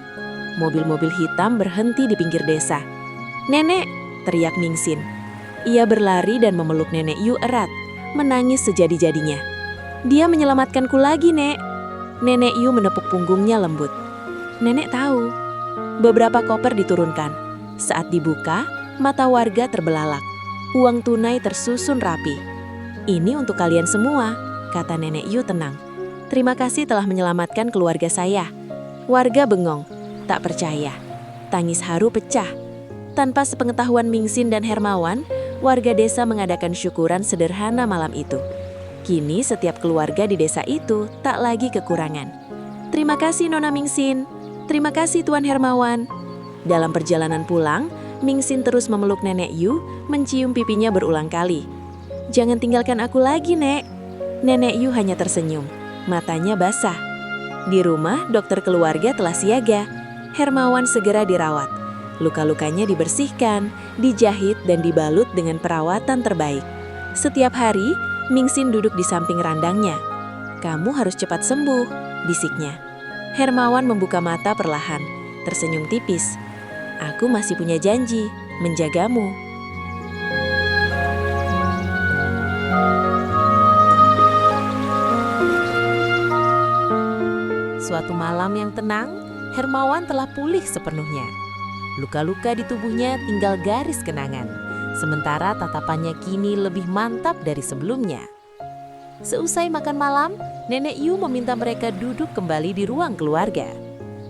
Mobil-mobil hitam berhenti di pinggir desa. "Nenek!" teriak Mingsin. Ia berlari dan memeluk Nenek Yu erat, menangis sejadi-jadinya. "Dia menyelamatkanku lagi, Nek." Nenek Yu menepuk punggungnya lembut. "Nenek tahu." Beberapa koper diturunkan. Saat dibuka, mata warga terbelalak. Uang tunai tersusun rapi. "Ini untuk kalian semua," kata Nenek Yu tenang. "Terima kasih telah menyelamatkan keluarga saya." Warga bengong, tak percaya. Tangis haru pecah. Tanpa sepengetahuan Mingsin dan Hermawan, warga desa mengadakan syukuran sederhana malam itu. Kini setiap keluarga di desa itu tak lagi kekurangan. "Terima kasih Nona Mingsin. Terima kasih Tuan Hermawan." Dalam perjalanan pulang, Mingsin terus memeluk Nenek Yu, mencium pipinya berulang kali. "Jangan tinggalkan aku lagi, Nek." Nenek Yu hanya tersenyum, matanya basah. Di rumah, dokter keluarga telah siaga. Hermawan segera dirawat. Luka-lukanya dibersihkan, dijahit dan dibalut dengan perawatan terbaik. Setiap hari, Mingxin duduk di samping randangnya. "Kamu harus cepat sembuh," bisiknya. Hermawan membuka mata perlahan, tersenyum tipis. "Aku masih punya janji, menjagamu." Suatu malam yang tenang, Hermawan telah pulih sepenuhnya. Luka-luka di tubuhnya tinggal garis kenangan, sementara tatapannya kini lebih mantap dari sebelumnya. Seusai makan malam, Nenek Yu meminta mereka duduk kembali di ruang keluarga.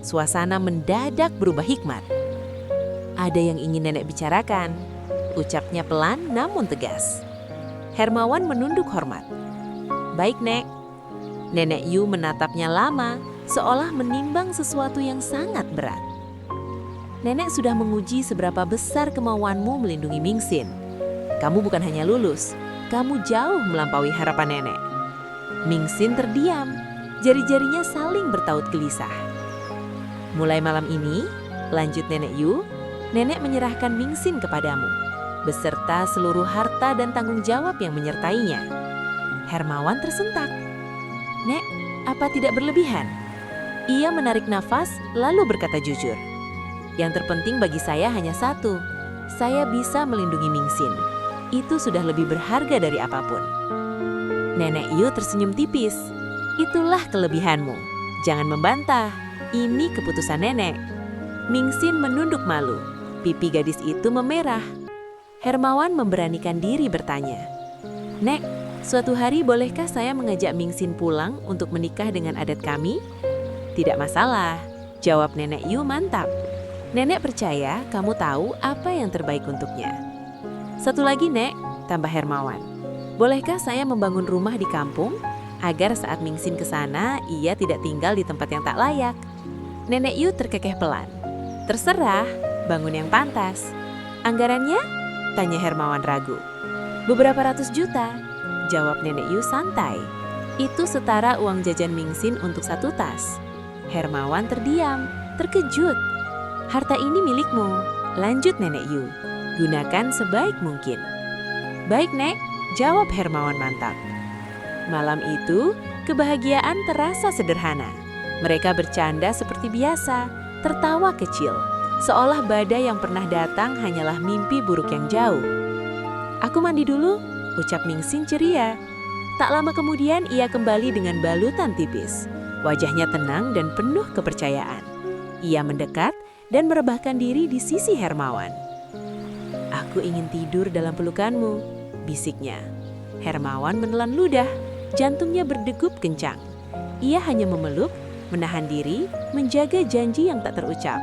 Suasana mendadak berubah hikmat. "Ada yang ingin nenek bicarakan," ucapnya pelan namun tegas. Hermawan menunduk hormat. "Baik, Nek." Nenek Yu menatapnya lama, seolah menimbang sesuatu yang sangat berat. "Nenek sudah menguji seberapa besar kemauanmu melindungi Mingxin. Kamu bukan hanya lulus, kamu jauh melampaui harapan nenek." Mingxin terdiam, jari-jarinya saling bertaut gelisah. "Mulai malam ini," lanjut Nenek Yu, "nenek menyerahkan Mingxin kepadamu, beserta seluruh harta dan tanggung jawab yang menyertainya." Hermawan tersentak. "Nek, apa tidak berlebihan?" Ia menarik nafas lalu berkata jujur. "Yang terpenting bagi saya hanya satu, saya bisa melindungi Mingxin. Itu sudah lebih berharga dari apapun." Nenek Yu tersenyum tipis. "Itulah kelebihanmu. Jangan membantah. Ini keputusan nenek." Mingxin menunduk malu. Pipi gadis itu memerah. Hermawan memberanikan diri bertanya, "Nek, suatu hari bolehkah saya mengajak Mingxin pulang untuk menikah dengan adat kami?" "Tidak masalah," jawab Nenek Yu mantap. "Nenek percaya kamu tahu apa yang terbaik untuknya." "Satu lagi, Nek," tambah Hermawan. "Bolehkah saya membangun rumah di kampung agar saat Mingxin ke sana ia tidak tinggal di tempat yang tak layak?" Nenek Yu terkekeh pelan. "Terserah, bangun yang pantas." "Anggarannya?" tanya Hermawan ragu. "Beberapa ratus juta," jawab Nenek Yu santai. "Itu setara uang jajan Mingxin untuk satu tas." Hermawan terdiam, terkejut. "Harta ini milikmu," lanjut Nenek Yu. "Gunakan sebaik mungkin." "Baik, Nek," jawab Hermawan mantap. Malam itu, kebahagiaan terasa sederhana. Mereka bercanda seperti biasa, tertawa kecil, seolah badai yang pernah datang hanyalah mimpi buruk yang jauh. "Aku mandi dulu," ucap Mingxin ceria. Tak lama kemudian ia kembali dengan balutan tipis. Wajahnya tenang dan penuh kepercayaan. Ia mendekat dan merebahkan diri di sisi Hermawan. "Aku ingin tidur dalam pelukanmu," bisiknya. Hermawan menelan ludah, jantungnya berdegup kencang. Ia hanya memeluk, menahan diri, menjaga janji yang tak terucap.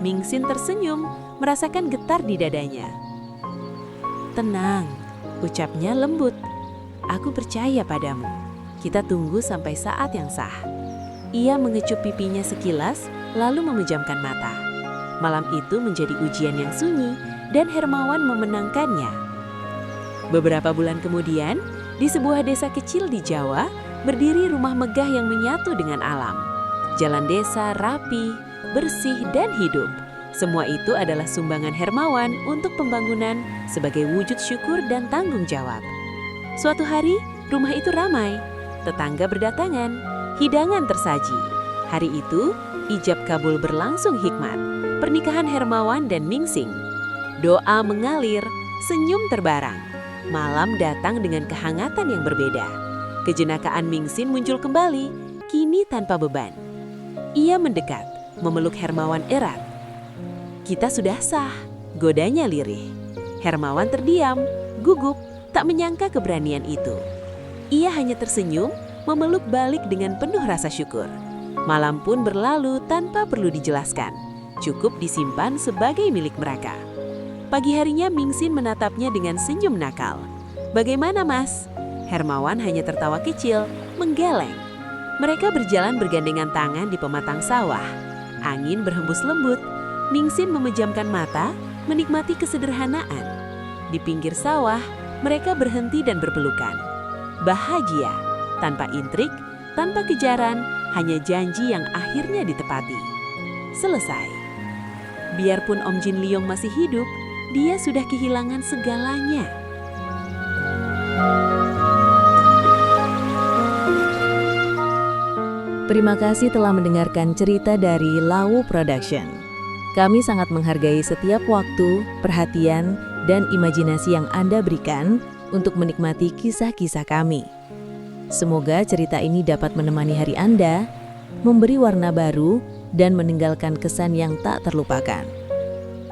Mingxin tersenyum, merasakan getar di dadanya. "Tenang," ucapnya lembut. "Aku percaya padamu. Kita tunggu sampai saat yang sah." Ia mengecup pipinya sekilas, lalu memejamkan mata. Malam itu menjadi ujian yang sunyi, dan Hermawan memenangkannya. Beberapa bulan kemudian, di sebuah desa kecil di Jawa, berdiri rumah megah yang menyatu dengan alam. Jalan desa rapi, bersih, dan hidup. Semua itu adalah sumbangan Hermawan untuk pembangunan sebagai wujud syukur dan tanggung jawab. Suatu hari, rumah itu ramai. Tetangga berdatangan, hidangan tersaji. Hari itu, ijab kabul berlangsung hikmat. Pernikahan Hermawan dan Mingxin. Doa mengalir, senyum terbarang. Malam datang dengan kehangatan yang berbeda. Kejenakaan Mingxin muncul kembali, kini tanpa beban. Ia mendekat, memeluk Hermawan erat. "Kita sudah sah," godanya lirih. Hermawan terdiam, gugup, tak menyangka keberanian itu. Ia hanya tersenyum, memeluk balik dengan penuh rasa syukur. Malam pun berlalu tanpa perlu dijelaskan. Cukup disimpan sebagai milik mereka. Pagi harinya Mingxin menatapnya dengan senyum nakal. "Bagaimana, Mas?" Hermawan hanya tertawa kecil, menggeleng. Mereka berjalan bergandengan tangan di pematang sawah. Angin berhembus lembut. Mingxin memejamkan mata, menikmati kesederhanaan. Di pinggir sawah, mereka berhenti dan berpelukan. Bahagia, tanpa intrik, tanpa kejaran, hanya janji yang akhirnya ditepati. Selesai. Biarpun Om Jin Liong masih hidup, dia sudah kehilangan segalanya. Terima kasih telah mendengarkan cerita dari Lawu Production. Kami sangat menghargai setiap waktu, perhatian, dan imajinasi yang Anda berikan untuk menikmati kisah-kisah kami. Semoga cerita ini dapat menemani hari Anda, memberi warna baru, dan meninggalkan kesan yang tak terlupakan.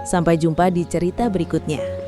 Sampai jumpa di cerita berikutnya.